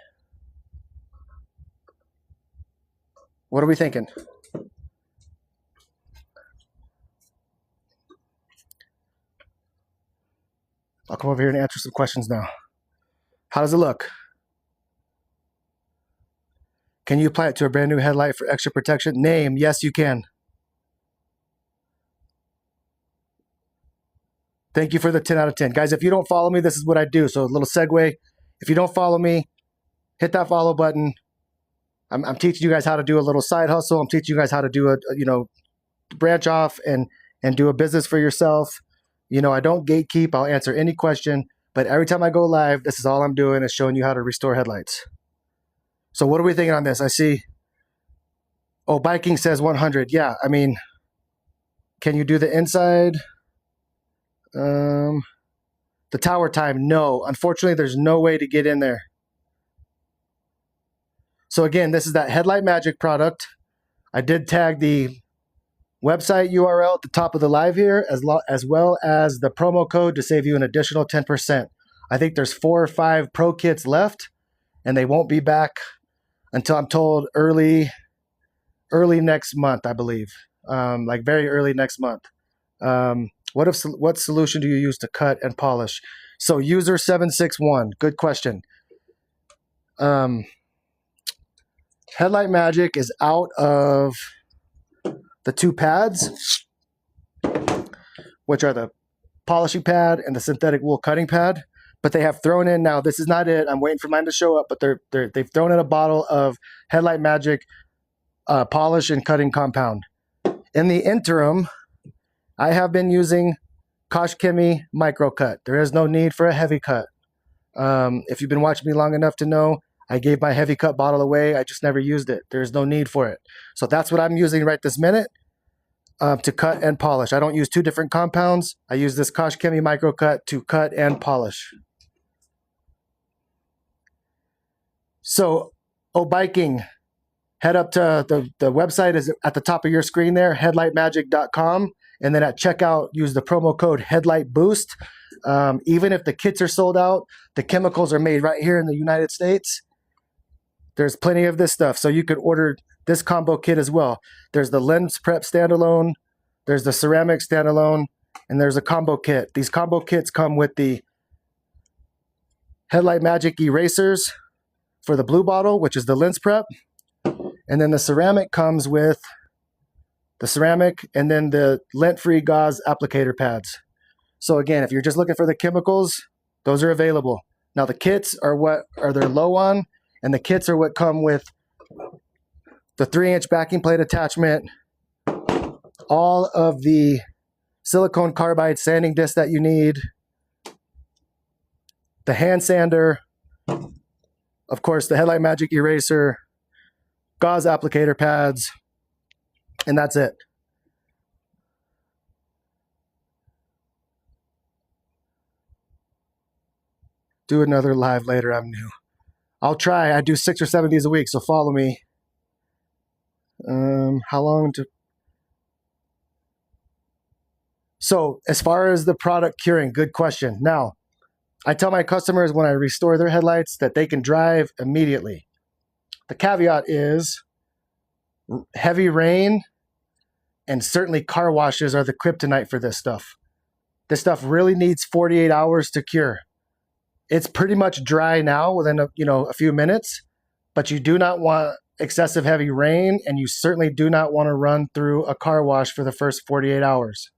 What are we thinking? I'll come over here and answer some questions now. How does it look? Can you apply it to a brand new headlight for extra protection? Name, yes you can. Thank you for the 10 out of 10. Guys, if you don't follow me, this is what I do. So a little segue. If you don't follow me, hit that follow button. I'm teaching you guys how to do a little side hustle. I'm teaching you guys how to do branch off and do a business for yourself. I don't gatekeep. I'll answer any question. But every time I go live, this is all I'm doing is showing you how to restore headlights. So what are we thinking on this? I see, biking says 100. Yeah, I mean, can you do the inside? The tower time, no. Unfortunately, there's no way to get in there. So again, this is that Headlight Magic product. I did tag the website URL at the top of the live here, as well as the promo code to save you an additional 10%. I think there's 4 or 5 pro kits left, and they won't be back until I'm told early next month, I believe, like very early next month. What solution do you use to cut and polish? So user 761, good question. Headlight Magic is out of the 2 pads, which are the polishing pad and the synthetic wool cutting pad. But they have thrown in now. This is not it. I'm waiting for mine to show up. But they've thrown in a bottle of Headlight Magic polish and cutting compound. In the interim, I have been using Kosh Chemie Micro Cut. There is no need for a heavy cut. If you've been watching me long enough to know, I gave my heavy cut bottle away. I just never used it. There's no need for it. So that's what I'm using right this minute. to cut and polish. I don't use two different compounds. I use this Kosh Chemi Micro Cut to cut and polish. So, biking. Head up to the website is at the top of your screen there, headlightmagic.com. And then at checkout, use the promo code Headlight Boost. Even if the kits are sold out, the chemicals are made right here in the United States. There's plenty of this stuff. So you could order this combo kit as well. There's the lens prep standalone. There's the ceramic standalone. And there's a combo kit. These combo kits come with the Headlight Magic erasers for the blue bottle, which is the lens prep. And then the ceramic comes with the ceramic and then the lint-free gauze applicator pads. So again, if you're just looking for the chemicals, those are available. Now the kits are what they're low on, and the kits are what come with the 3-inch backing plate attachment, all of the silicone carbide sanding disc that you need, the hand sander, of course the Headlight Magic eraser, gauze applicator pads, and that's it. Do another live later. I'm new. I'll try. I do 6 or 7 of these a week, so follow me. How long to... So as far as the product curing, good question. Now, I tell my customers when I restore their headlights that they can drive immediately. The caveat is heavy rain and certainly car washes are the kryptonite for this stuff. This stuff really needs 48 hours to cure. It's pretty much dry now within a few minutes, but you do not want excessive heavy rain, and you certainly do not want to run through a car wash for the first 48 hours.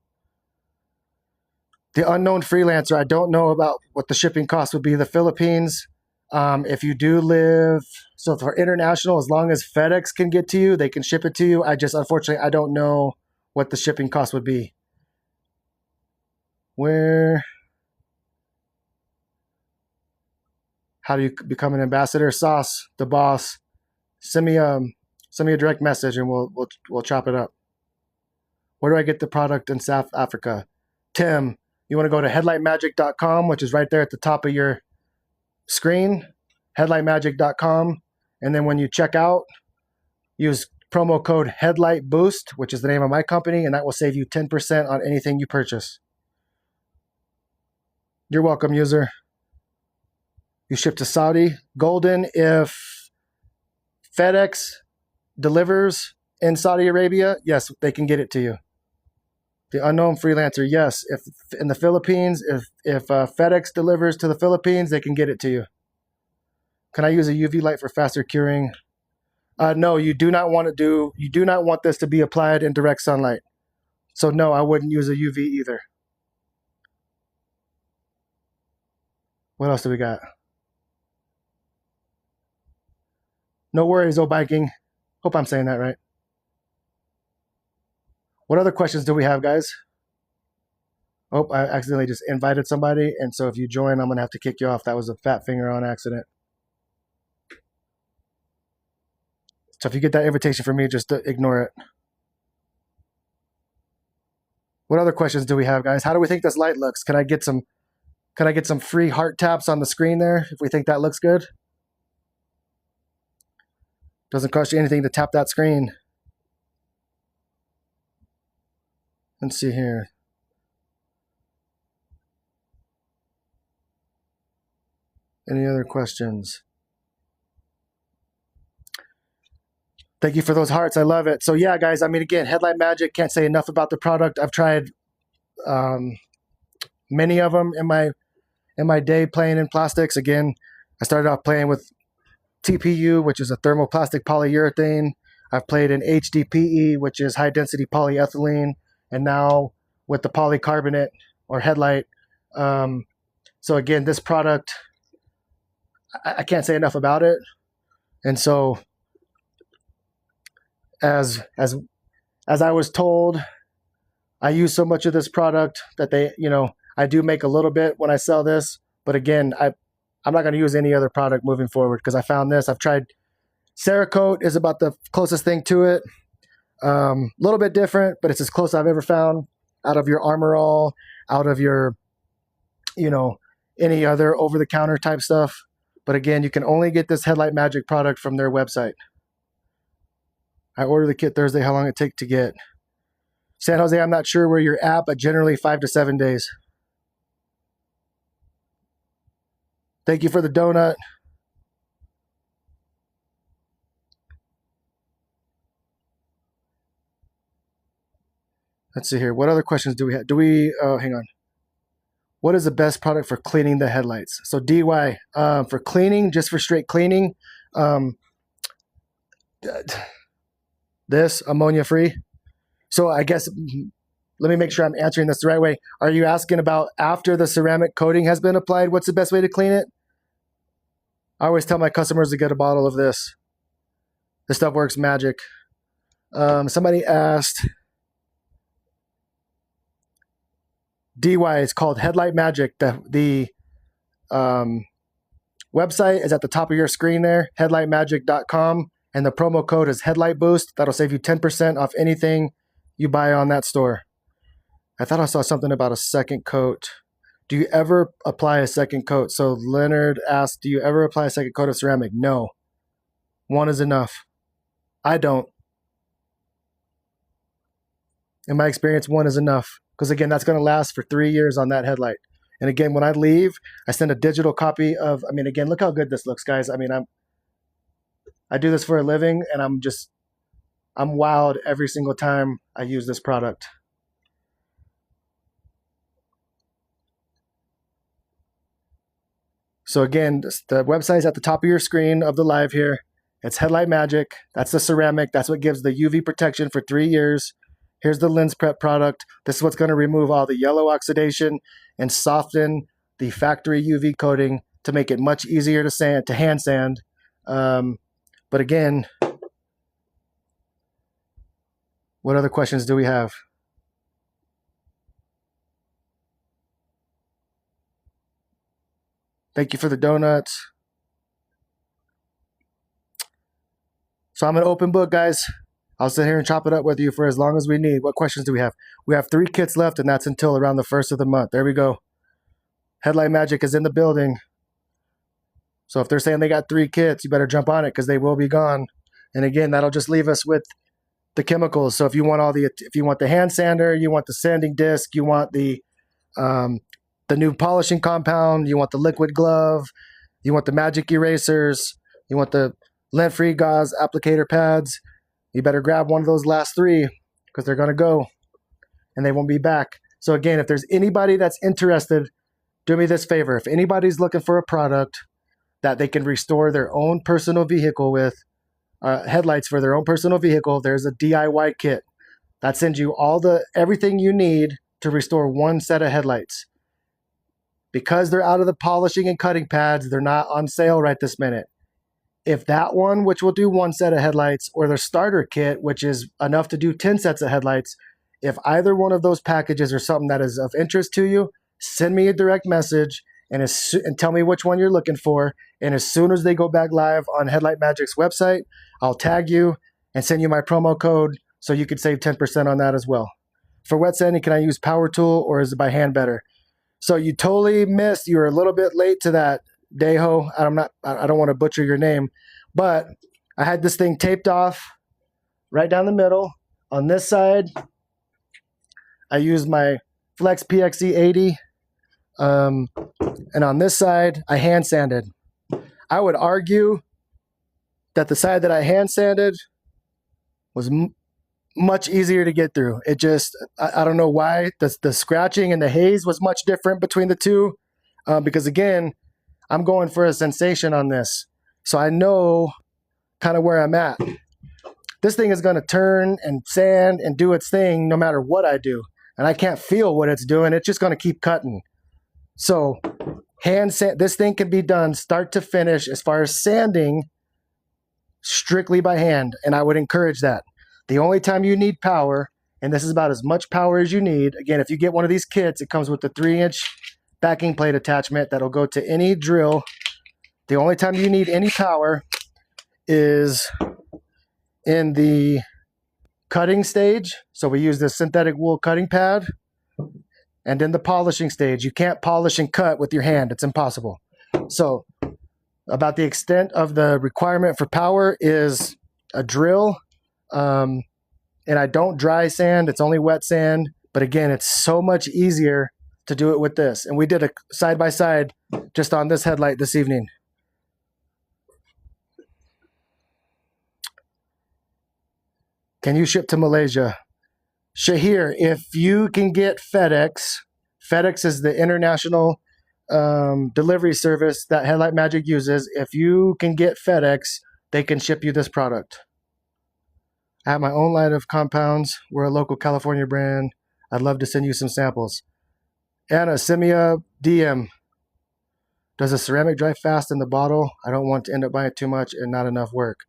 The unknown freelancer, I don't know about what the shipping cost would be in the Philippines. If you do live, so for international, as long as FedEx can get to you, they can ship it to you. Unfortunately, I don't know what the shipping cost would be. How do you become an ambassador? Sauce, the boss. Send me a direct message and we'll chop it up. Where do I get the product in South Africa? Tim, you want to go to headlightmagic.com, which is right there at the top of your screen, headlightmagic.com. And then when you check out, use promo code Headlight Boost, which is the name of my company, and that will save you 10% on anything you purchase. You're welcome, user. You ship to Saudi. Golden, if FedEx delivers in Saudi Arabia, yes, they can get it to you. The unknown freelancer, yes. If in the Philippines, if FedEx delivers to the Philippines, they can get it to you. Can I use a UV light for faster curing? No, you do not want this to be applied in direct sunlight. So no, I wouldn't use a UV either. What else do we got? No worries, biking. Hope I'm saying that right. What other questions do we have, guys? Oh, I accidentally just invited somebody, and so if you join, I'm going to have to kick you off. That was a fat finger on accident. So if you get that invitation from me, just ignore it. What other questions do we have, guys? How do we think this light looks? Can I get some free heart taps on the screen there if we think that looks good? Doesn't cost you anything to tap that screen. Let's see here. Any other questions? Thank you for those hearts. I love it. So yeah, guys, I mean, again, Headlight Magic, can't say enough about the product. I've tried many of them in my day playing in plastics. Again, I started off playing with TPU, which is a thermoplastic polyurethane. I've played in HDPE, which is high density polyethylene, and now with the polycarbonate or headlight. So again, this product, I can't say enough about it. And so as I was told, I use so much of this product that I do make a little bit when I sell this, but again, I'm not going to use any other product moving forward because I found this. I've tried Cerakote is about the closest thing to it. Little bit different, but it's as close I've ever found out of your Armor All, out of your, you know, any other over-the-counter type stuff. But again, you can only get this Headlight Magic product from their website. I ordered the kit Thursday. How long it take to get? San Jose, I'm not sure where you're at, but generally 5 to 7 days. Thank you for the donut. Let's see here. What other questions do we have? Hang on. What is the best product for cleaning the headlights? So DY, for cleaning, just for straight cleaning, this ammonia free. So I guess, let me make sure I'm answering this the right way. Are you asking about after the ceramic coating has been applied, what's the best way to clean it? I always tell my customers to get a bottle of this. This stuff works magic. Somebody asked, DY, it's called Headlight Magic. The website is at the top of your screen there, headlightmagic.com, and the promo code is Headlight Boost. That'll save you 10% off anything you buy on that store. I thought I saw something about a second coat. Do you ever apply a second coat? So Leonard asked, do you ever apply a second coat of ceramic? No. One is enough. I don't. In my experience, one is enough. Because again, that's going to last for 3 years on that headlight. And again, when I leave, I send a digital copy of, I mean, again, look how good this looks, guys. I mean, I do this for a living, and I'm wowed every single time I use this product. So again, the website is at the top of your screen of the live here. It's Headlight Magic. That's the ceramic. That's what gives the UV protection for 3 years. Here's the lens prep product. This is what's going to remove all the yellow oxidation and soften the factory UV coating to make it much easier to hand sand. But again, what other questions do we have? Thank you for the donuts. So I'm an open book, guys. I'll sit here and chop it up with you for as long as we need. What questions do we have? We have 3 kits left, and that's until around the 1st of the month. There we go. Headlight Magic is in the building. So if they're saying they got 3 kits, you better jump on it because they will be gone. And again, that'll just leave us with the chemicals. So if you want the hand sander, you want the sanding disc, you want the new polishing compound, you want the liquid glove, you want the magic erasers, you want the lint-free gauze applicator pads, you better grab one of those last 3 because they're going to go and they won't be back. So again, if there's anybody that's interested, do me this favor. If anybody's looking for a product that they can restore their own personal vehicle with, headlights for their own personal vehicle, there's a DIY kit that sends you everything you need to restore one set of headlights. Because they're out of the polishing and cutting pads, they're not on sale right this minute. If that one, which will do 1 set of headlights, or the starter kit, which is enough to do 10 sets of headlights, if either one of those packages are something that is of interest to you, send me a direct message and tell me which one you're looking for. And as soon as they go back live on Headlight Magic's website, I'll tag you and send you my promo code so you could save 10% on that as well. For wet sanding, can I use power tool or is it by hand better? So you totally missed. You were a little bit late to that, Deho. I don't want to butcher your name, but I had this thing taped off right down the middle. On this side, I used my Flex PXE 80. And on this side, I hand sanded. I would argue that the side that I hand sanded was much easier to get through. It just, I don't know why. The scratching and the haze was much different between the two. Because again, I'm going for a sensation on this. So I know kind of where I'm at. This thing is going to turn and sand and do its thing no matter what I do. And I can't feel what it's doing. It's just going to keep cutting. So hand sand, this thing can be done start to finish as far as sanding strictly by hand. And I would encourage that. The only time you need power, and this is about as much power as you need. Again, if you get one of these kits, it comes with the 3-inch backing plate attachment that'll go to any drill. The only time you need any power is in the cutting stage. So we use this synthetic wool cutting pad. And then the polishing stage. You can't polish and cut with your hand. It's impossible. So about the extent of the requirement for power is a drill. And I don't dry sand. It's only wet sand. But again, it's so much easier to do it with this. And we did a side-by-side just on this headlight this evening. Can you ship to Malaysia? Shahir, if you can get FedEx, FedEx is the international delivery service that Headlight Magic uses. If you can get FedEx, they can ship you this product. I have my own line of compounds. We're a local California brand. I'd love to send you some samples. Anna, send me a DM. Does a ceramic dry fast in the bottle? I don't want to end up buying too much and not enough work.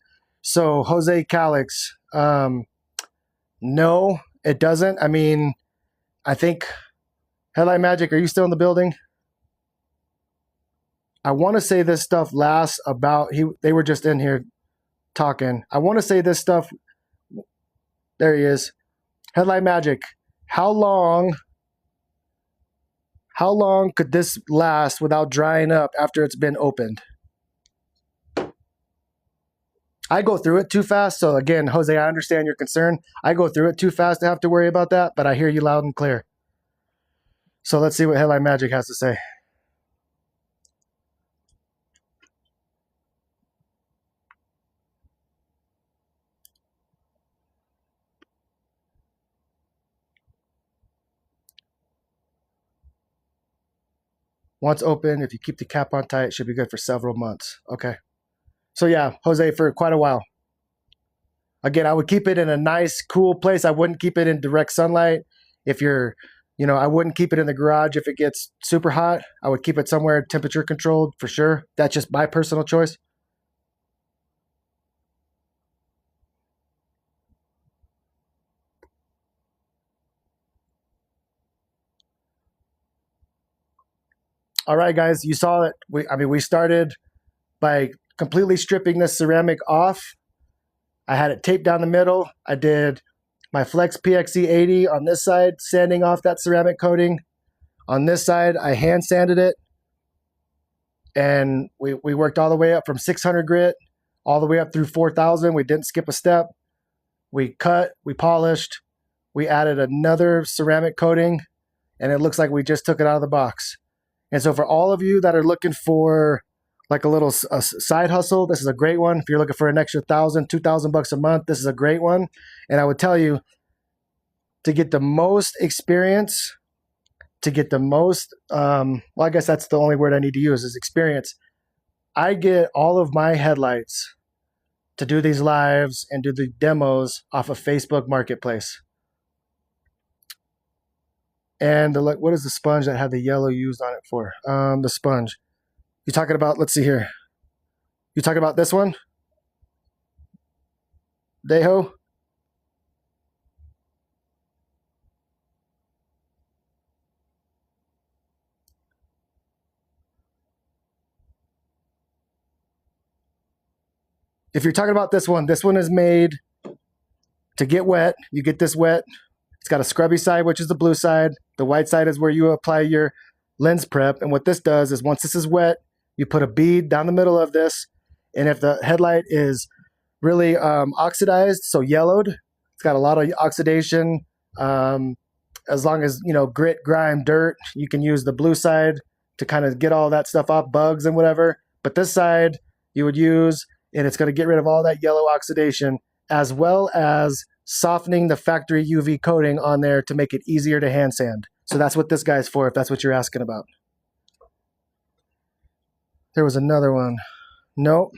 So, Jose Calix, no, it doesn't. I mean, I think, Headlight Magic, are you still in the building? I want to say this stuff lasts about, they were just in here talking. I want to say this stuff, there he is. Headlight Magic, how long could this last without drying up after it's been opened? I go through it too fast. So again, Jose, I understand your concern. I go through it too fast to have to worry about that, but I hear you loud and clear. So let's see what Headlight Magic has to say. Once open, if you keep the cap on tight, it should be good for several months. Okay. So yeah, Jose, for quite a while. Again, I would keep it in a nice, cool place. I wouldn't keep it in direct sunlight. If you're, I wouldn't keep it in the garage if it gets super hot. I would keep it somewhere temperature controlled for sure. That's just my personal choice. All right, guys, you saw it. We started by completely stripping this ceramic off. I had it taped down the middle. I did my Flex PXE 80 on this side, sanding off that ceramic coating. On this side, I hand sanded it. And we worked all the way up from 600 grit, all the way up through 4,000. We didn't skip a step. We cut, we polished, we added another ceramic coating, and it looks like we just took it out of the box. And so for all of you that are looking for like a little side hustle, this is a great one. If you're looking for an extra $1,000, $2,000 a month, this is a great one. And I would tell you, to get the most experience, to get the most, well, I guess that's the only word I need to use is experience. I get all of my headlights to do these lives and do the demos off of Facebook Marketplace. And what is the sponge that had the yellow used on it for? The sponge. You talking about, let's see here. You talking about this one? Deho? If you're talking about this one is made to get wet. You get this wet. It's got a scrubby side, which is the blue side. The white side is where you apply your lens prep. And what this does is once this is wet, you put a bead down the middle of this. And if the headlight is really oxidized, so yellowed, it's got a lot of oxidation. As long as, grit, grime, dirt, you can use the blue side to kind of get all that stuff off, bugs and whatever. But this side you would use, and it's going to get rid of all that yellow oxidation, as well as softening the factory UV coating on there to make it easier to hand sand. So that's what this guy's for, if that's what you're asking about. There was another one. Nope.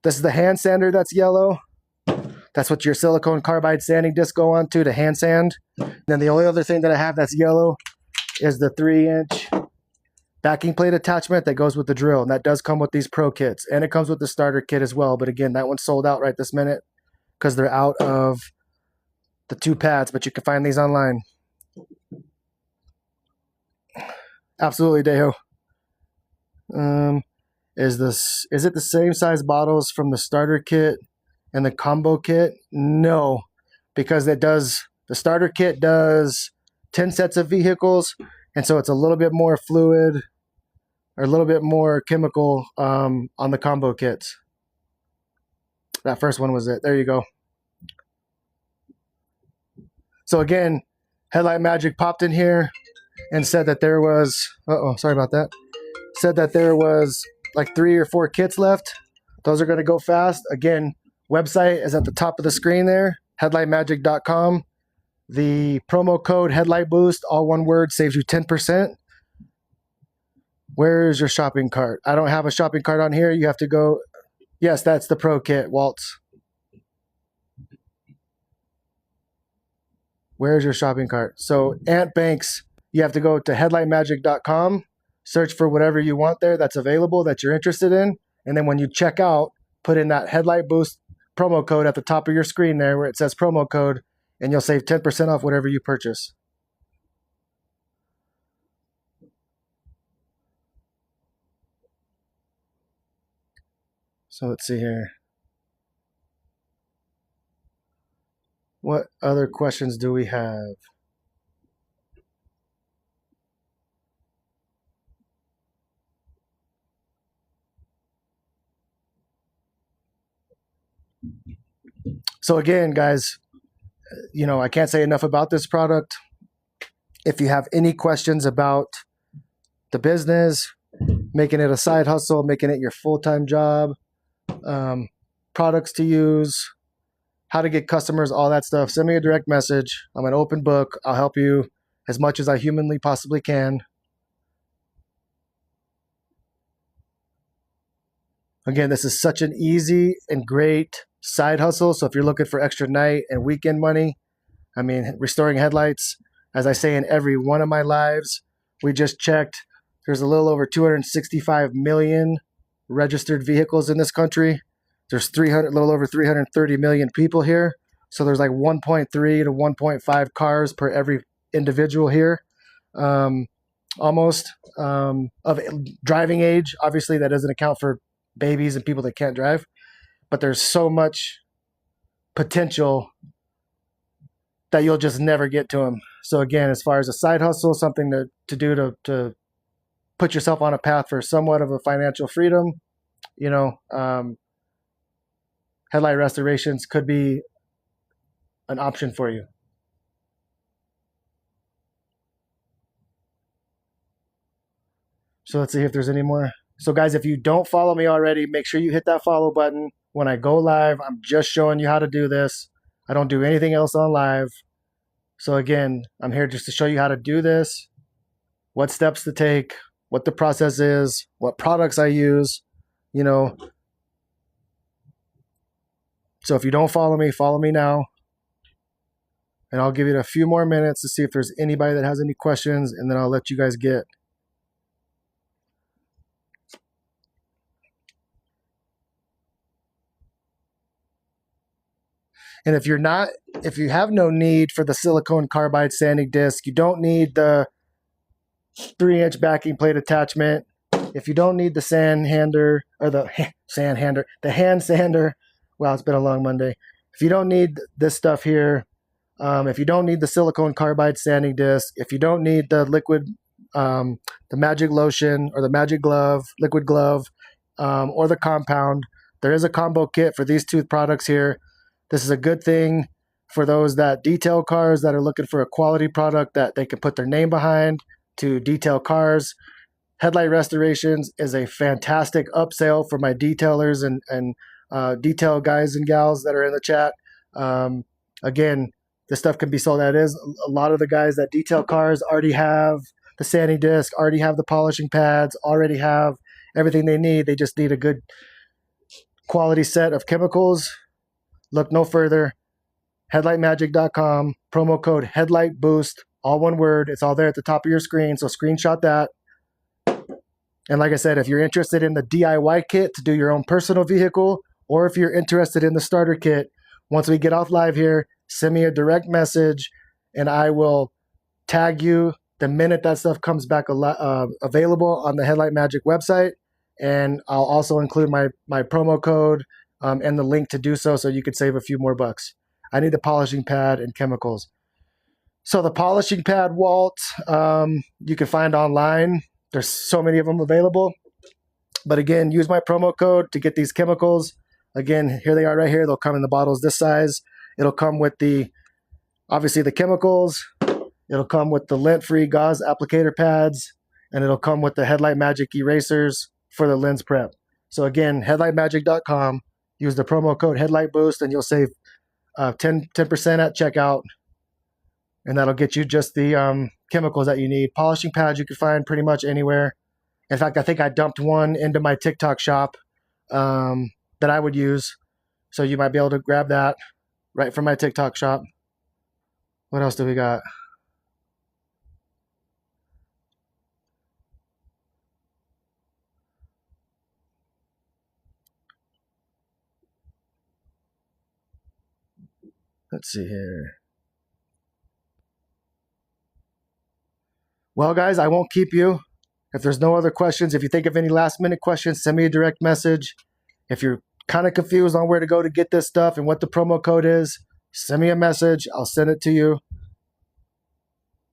This is the hand sander that's yellow. That's what your silicone carbide sanding disc go on to hand sand. And then the only other thing that I have that's yellow is the 3-inch backing plate attachment that goes with the drill. And that does come with these pro kits. And it comes with the starter kit as well. But again, that one's sold out right this minute because they're out of the 2 pads. But you can find these online. Absolutely, Deho. Is it the same size bottles from the starter kit and the combo kit, no, because it does, the starter kit does 10 sets of vehicles, and so it's a little bit more fluid or a little bit more chemical on the combo kits. That first one was it. There you go. So again, Headlight Magic popped in here and said that there was, sorry about that. Said that there was like 3 or 4 kits left. Those are going to go fast. Again, website is at the top of the screen there, headlightmagic.com. The promo code Headlight Boost, all one word, saves you 10%. Where is your shopping cart? I don't have a shopping cart on here. You have to go. Yes, that's the Pro Kit, Waltz. Where's your shopping cart? So Ant Banks, you have to go to headlightmagic.com, search for whatever you want there that's available that you're interested in. And then when you check out, put in that Headlight Boost promo code at the top of your screen there where it says promo code, and you'll save 10% off whatever you purchase. So let's see here. What other questions do we have? So again, guys, I can't say enough about this product. If you have any questions about the business, making it a side hustle, making it your full-time job, products to use, how to get customers, all that stuff, send me a direct message. I'm an open book. I'll help you as much as I humanly possibly can. Again, this is such an easy and great side hustle. So if you're looking for extra night and weekend money, I mean, restoring headlights, as I say in every one of my lives, we just checked. There's a little over 265 million registered vehicles in this country. There's a little over 330 million people here. So there's like 1.3 to 1.5 cars per every individual here. Almost of driving age. Obviously, that doesn't account for babies and people that can't drive. But there's so much potential that you'll just never get to them. So again, as far as a side hustle, something to do to put yourself on a path for somewhat of a financial freedom, Headlight Restorations could be an option for you. So let's see if there's any more. So guys, if you don't follow me already, make sure you hit that follow button. When I go live, I'm just showing you how to do this. I don't do anything else on live. So again, I'm here just to show you how to do this, what steps to take, what the process is, what products I use, So if you don't follow me now. And I'll give it a few more minutes to see if there's anybody that has any questions, and then I'll let you guys get. And if you have no need for the silicone carbide sanding disc, you don't need the 3-inch backing plate attachment. If you don't need the the hand sander, wow, it's been a long Monday. If you don't need this stuff here, if you don't need the silicone carbide sanding disc, if you don't need the liquid, the magic lotion or the magic glove, liquid glove, or the compound, there is a combo kit for these 2 products here. This is a good thing for those that detail cars that are looking for a quality product that they can put their name behind to detail cars. Headlight Restorations is a fantastic upsell for my detailers and detail guys and gals that are in the chat. Again, this stuff can be sold as a lot of the guys that detail cars already have the sanding disc, already have the polishing pads, already have everything they need. They just need a good quality set of chemicals. Look no further. Headlightmagic.com, promo code Headlight Boost, all one word. It's all there at the top of your screen, so screenshot that. And like I said, if you're interested in the DIY kit to do your own personal vehicle, or if you're interested in the starter kit, once we get off live here, send me a direct message and I will tag you the minute that stuff comes back available on the Headlight Magic website. And I'll also include my promo code and the link to do so you could save a few more bucks. I need the polishing pad and chemicals. So the polishing pad, Walt, you can find online. There's so many of them available. But again, use my promo code to get these chemicals. Again, here they are right here. They'll come in the bottles this size. It'll come with obviously the chemicals. It'll come with the lint-free gauze applicator pads. And it'll come with the Headlight Magic erasers for the lens prep. So again, headlightmagic.com. Use the promo code Headlight Boost and you'll save 10% at checkout. And that'll get you just the chemicals that you need. Polishing pads you can find pretty much anywhere. In fact, I think I dumped one into my TikTok shop that I would use. So you might be able to grab that right from my TikTok shop. What else do we got? Let's see here. Well, guys, I won't keep you. If there's no other questions, if you think of any last minute questions, send me a direct message. If you're kind of confused on where to go to get this stuff and what the promo code is, send me a message. I'll send it to you.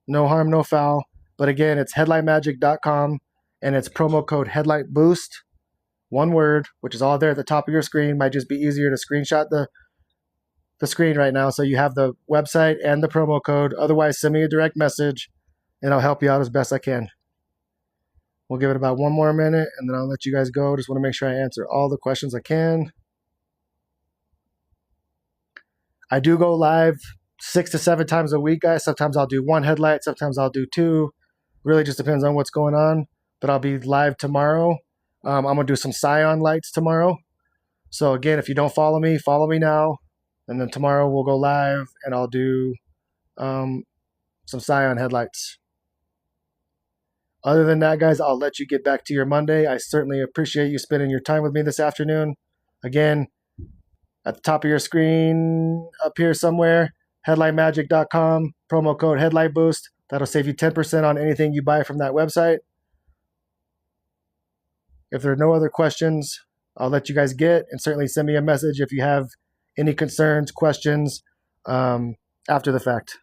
No harm, no foul. But again, it's headlightmagic.com and it's promo code Headlight Boost. One word, which is all there at the top of your screen. Might just be easier to screenshot the screen right now so you have the website and the promo code. Otherwise, send me a direct message and I'll help you out as best I can. We'll give it about one more minute and then I'll let you guys go. Just want to make sure I answer all the questions I can. I do go live 6 to 7 times a week, guys. Sometimes I'll do one headlight. Sometimes I'll do 2. Really just depends on what's going on. But I'll be live tomorrow. I'm going to do some Scion lights tomorrow. So again, if you don't follow me now. And then tomorrow we'll go live and I'll do some Scion headlights. Other than that, guys, I'll let you get back to your Monday. I certainly appreciate you spending your time with me this afternoon. Again, at the top of your screen up here somewhere, headlightmagic.com, promo code Headlight Boost. That'll save you 10% on anything you buy from that website. If there are no other questions, I'll let you guys get, and certainly send me a message if you have any concerns, questions after the fact.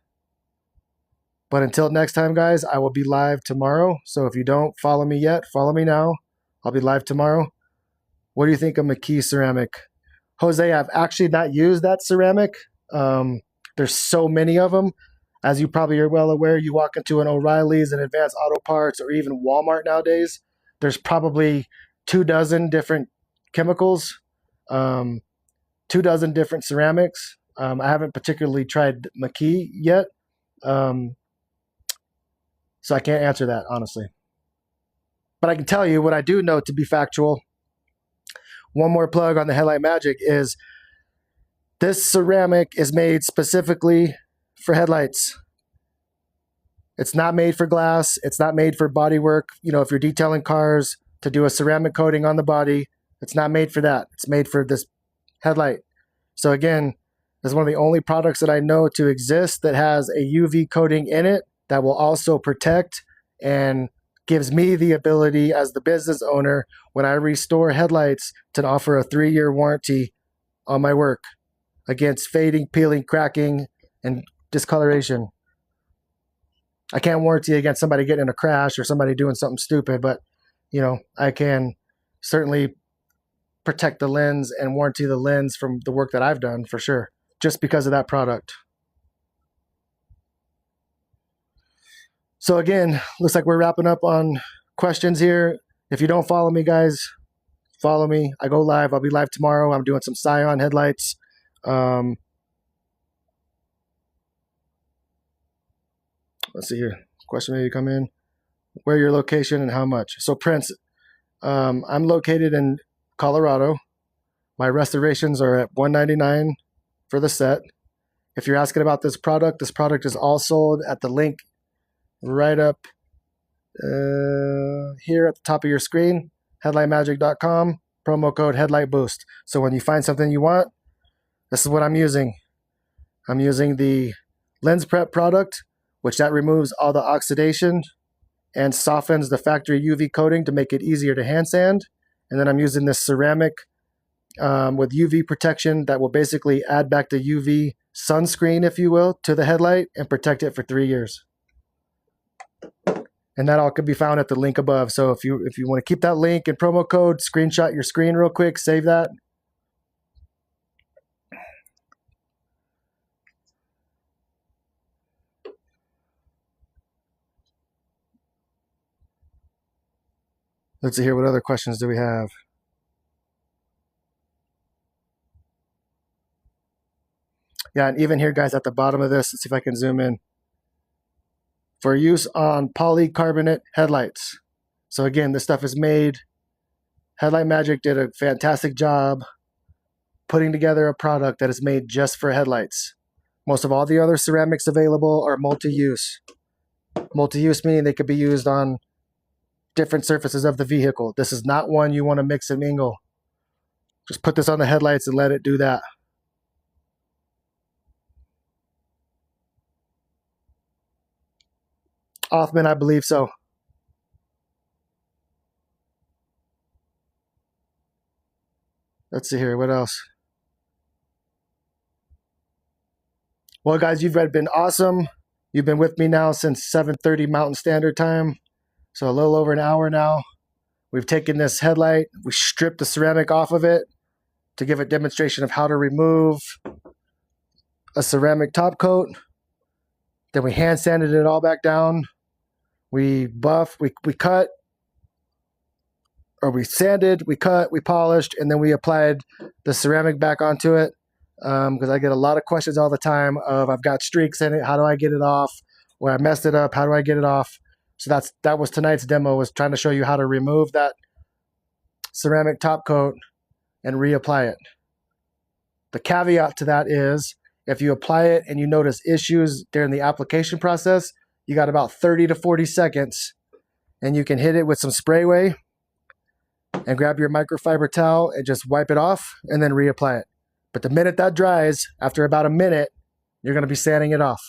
But until next time, guys, I will be live tomorrow. So if you don't follow me yet, follow me now. I'll be live tomorrow. What do you think of McKee ceramic? Jose, I've actually not used that ceramic. There's so many of them. As you probably are well aware, you walk into an O'Reilly's, an Advanced Auto Parts, or even Walmart nowadays. There's probably 24 different chemicals, 24 different ceramics. I haven't particularly tried McKee yet. So I can't answer that, honestly. But I can tell you what I do know to be factual. One more plug on the Headlight Magic is this ceramic is made specifically for headlights. It's not made for glass. It's not made for body work. You know, if you're detailing cars to do a ceramic coating on the body, it's not made for that. It's made for this headlight. So again, this is one of the only products that I know to exist that has a UV coating in it that will also protect and gives me the ability as the business owner when I restore headlights to offer a 3-year warranty on my work against fading, peeling, cracking, and discoloration. I can't warranty against somebody getting in a crash or somebody doing something stupid, but you know, I can certainly protect the lens and warranty the lens from the work that I've done for sure, just because of that product. So again, looks like we're wrapping up on questions here. If you don't follow me, guys, follow me. I go live. I'll be live tomorrow. I'm doing some Scion headlights. Let's see here. Question maybe come in. Where your location and how much? So Prince, I'm located in Colorado. My restorations are at $199 for the set. If you're asking about this product is all sold at the link right up here at the top of your screen, headlightmagic.com, promo code Headlight Boost. So when you find something you want, this is what I'm using. I'm using the lens prep product, which that removes all the oxidation and softens the factory UV coating to make it easier to hand sand. And then I'm using this ceramic with UV protection that will basically add back the UV sunscreen, if you will, to the headlight and protect it for 3 years. And that all could be found at the link above. So if you want to keep that link and promo code, screenshot your screen real quick, save that. Let's see here, what other questions do we have? Yeah, and even here, guys, at the bottom of this, let's see if I can zoom in. For use on polycarbonate headlights. So again, this stuff is made. Headlight Magic did a fantastic job putting together a product that is made just for headlights. Most of all the other ceramics available are multi-use. Multi-use meaning they could be used on different surfaces of the vehicle. This is not one you want to mix and mingle. Just put this on the headlights and let it do that. Othman, I believe so. Let's see here, what else? Well, guys, you've been awesome. You've been with me now since 7:30 Mountain Standard Time, so a little over an hour now. We've taken this headlight, we stripped the ceramic off of it to give a demonstration of how to remove a ceramic top coat. Then we hand sanded it all back down. We buffed, we cut, or we sanded, we cut, we polished, and then we applied the ceramic back onto it. Because I get a lot of questions all the time of, I've got streaks in it, how do I get it off? Or I messed it up, how do I get it off? So that was tonight's demo, was trying to show you how to remove that ceramic top coat and reapply it. The caveat to that is, if you apply it and you notice issues during the application process, you got about 30 to 40 seconds, and you can hit it with some sprayway and grab your microfiber towel and just wipe it off and then reapply it. But the minute that dries, after about a minute, you're going to be sanding it off.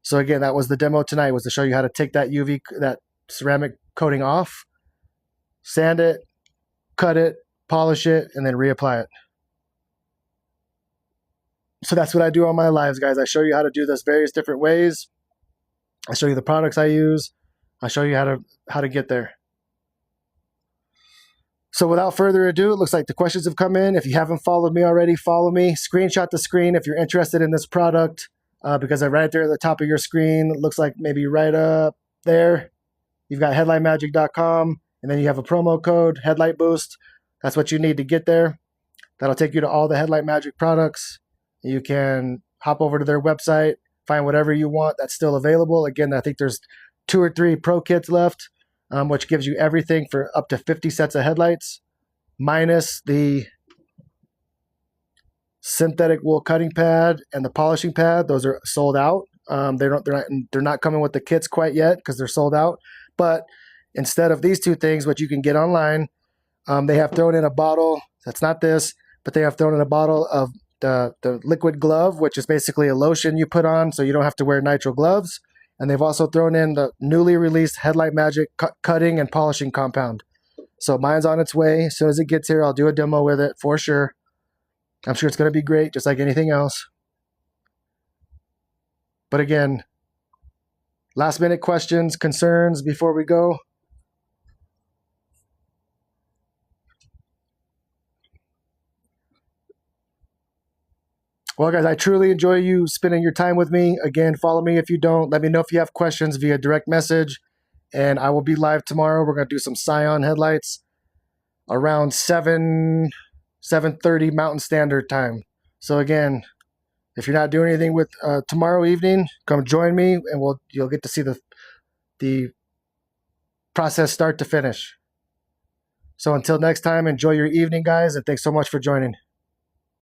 So again, that was the demo tonight, was to show you how to take that that ceramic coating off, sand it, cut it, polish it, and then reapply it. So that's what I do on my lives, guys. I show you how to do this various different ways. I show you the products I use. I show you how to get there. So without further ado, it looks like the questions have come in. If you haven't followed me already, follow me. Screenshot the screen if you're interested in this product, because right there at the top of your screen, it looks like maybe right up there, you've got headlightmagic.com, and then you have a promo code, Headlight Boost. That's what you need to get there. That'll take you to all the Headlight Magic products. You can hop over to their website, find whatever you want that's still available. Again, I think there's 2 or 3 pro kits left, which gives you everything for up to 50 sets of headlights, minus the synthetic wool cutting pad and the polishing pad. Those are sold out. They're not coming with the kits quite yet because they're sold out. But instead of these 2 things, what you can get online, they have thrown in a bottle. That's not this, but they have thrown in a bottle of the liquid glove, which is basically a lotion you put on so you don't have to wear nitrile gloves. And they've also thrown in the newly released Headlight Magic cutting and polishing compound. So mine's on its way. As soon as it gets here, I'll do a demo with it for sure. I'm sure it's going to be great, just like anything else. But again, last minute questions, concerns before we go. Well, guys, I truly enjoy you spending your time with me. Again, follow me if you don't. Let me know if you have questions via direct message. And I will be live tomorrow. We're going to do some Scion headlights around 7:30 Mountain Standard Time. So again, if you're not doing anything with tomorrow evening, come join me, and you'll get to see the process start to finish. So until next time, enjoy your evening, guys, and thanks so much for joining.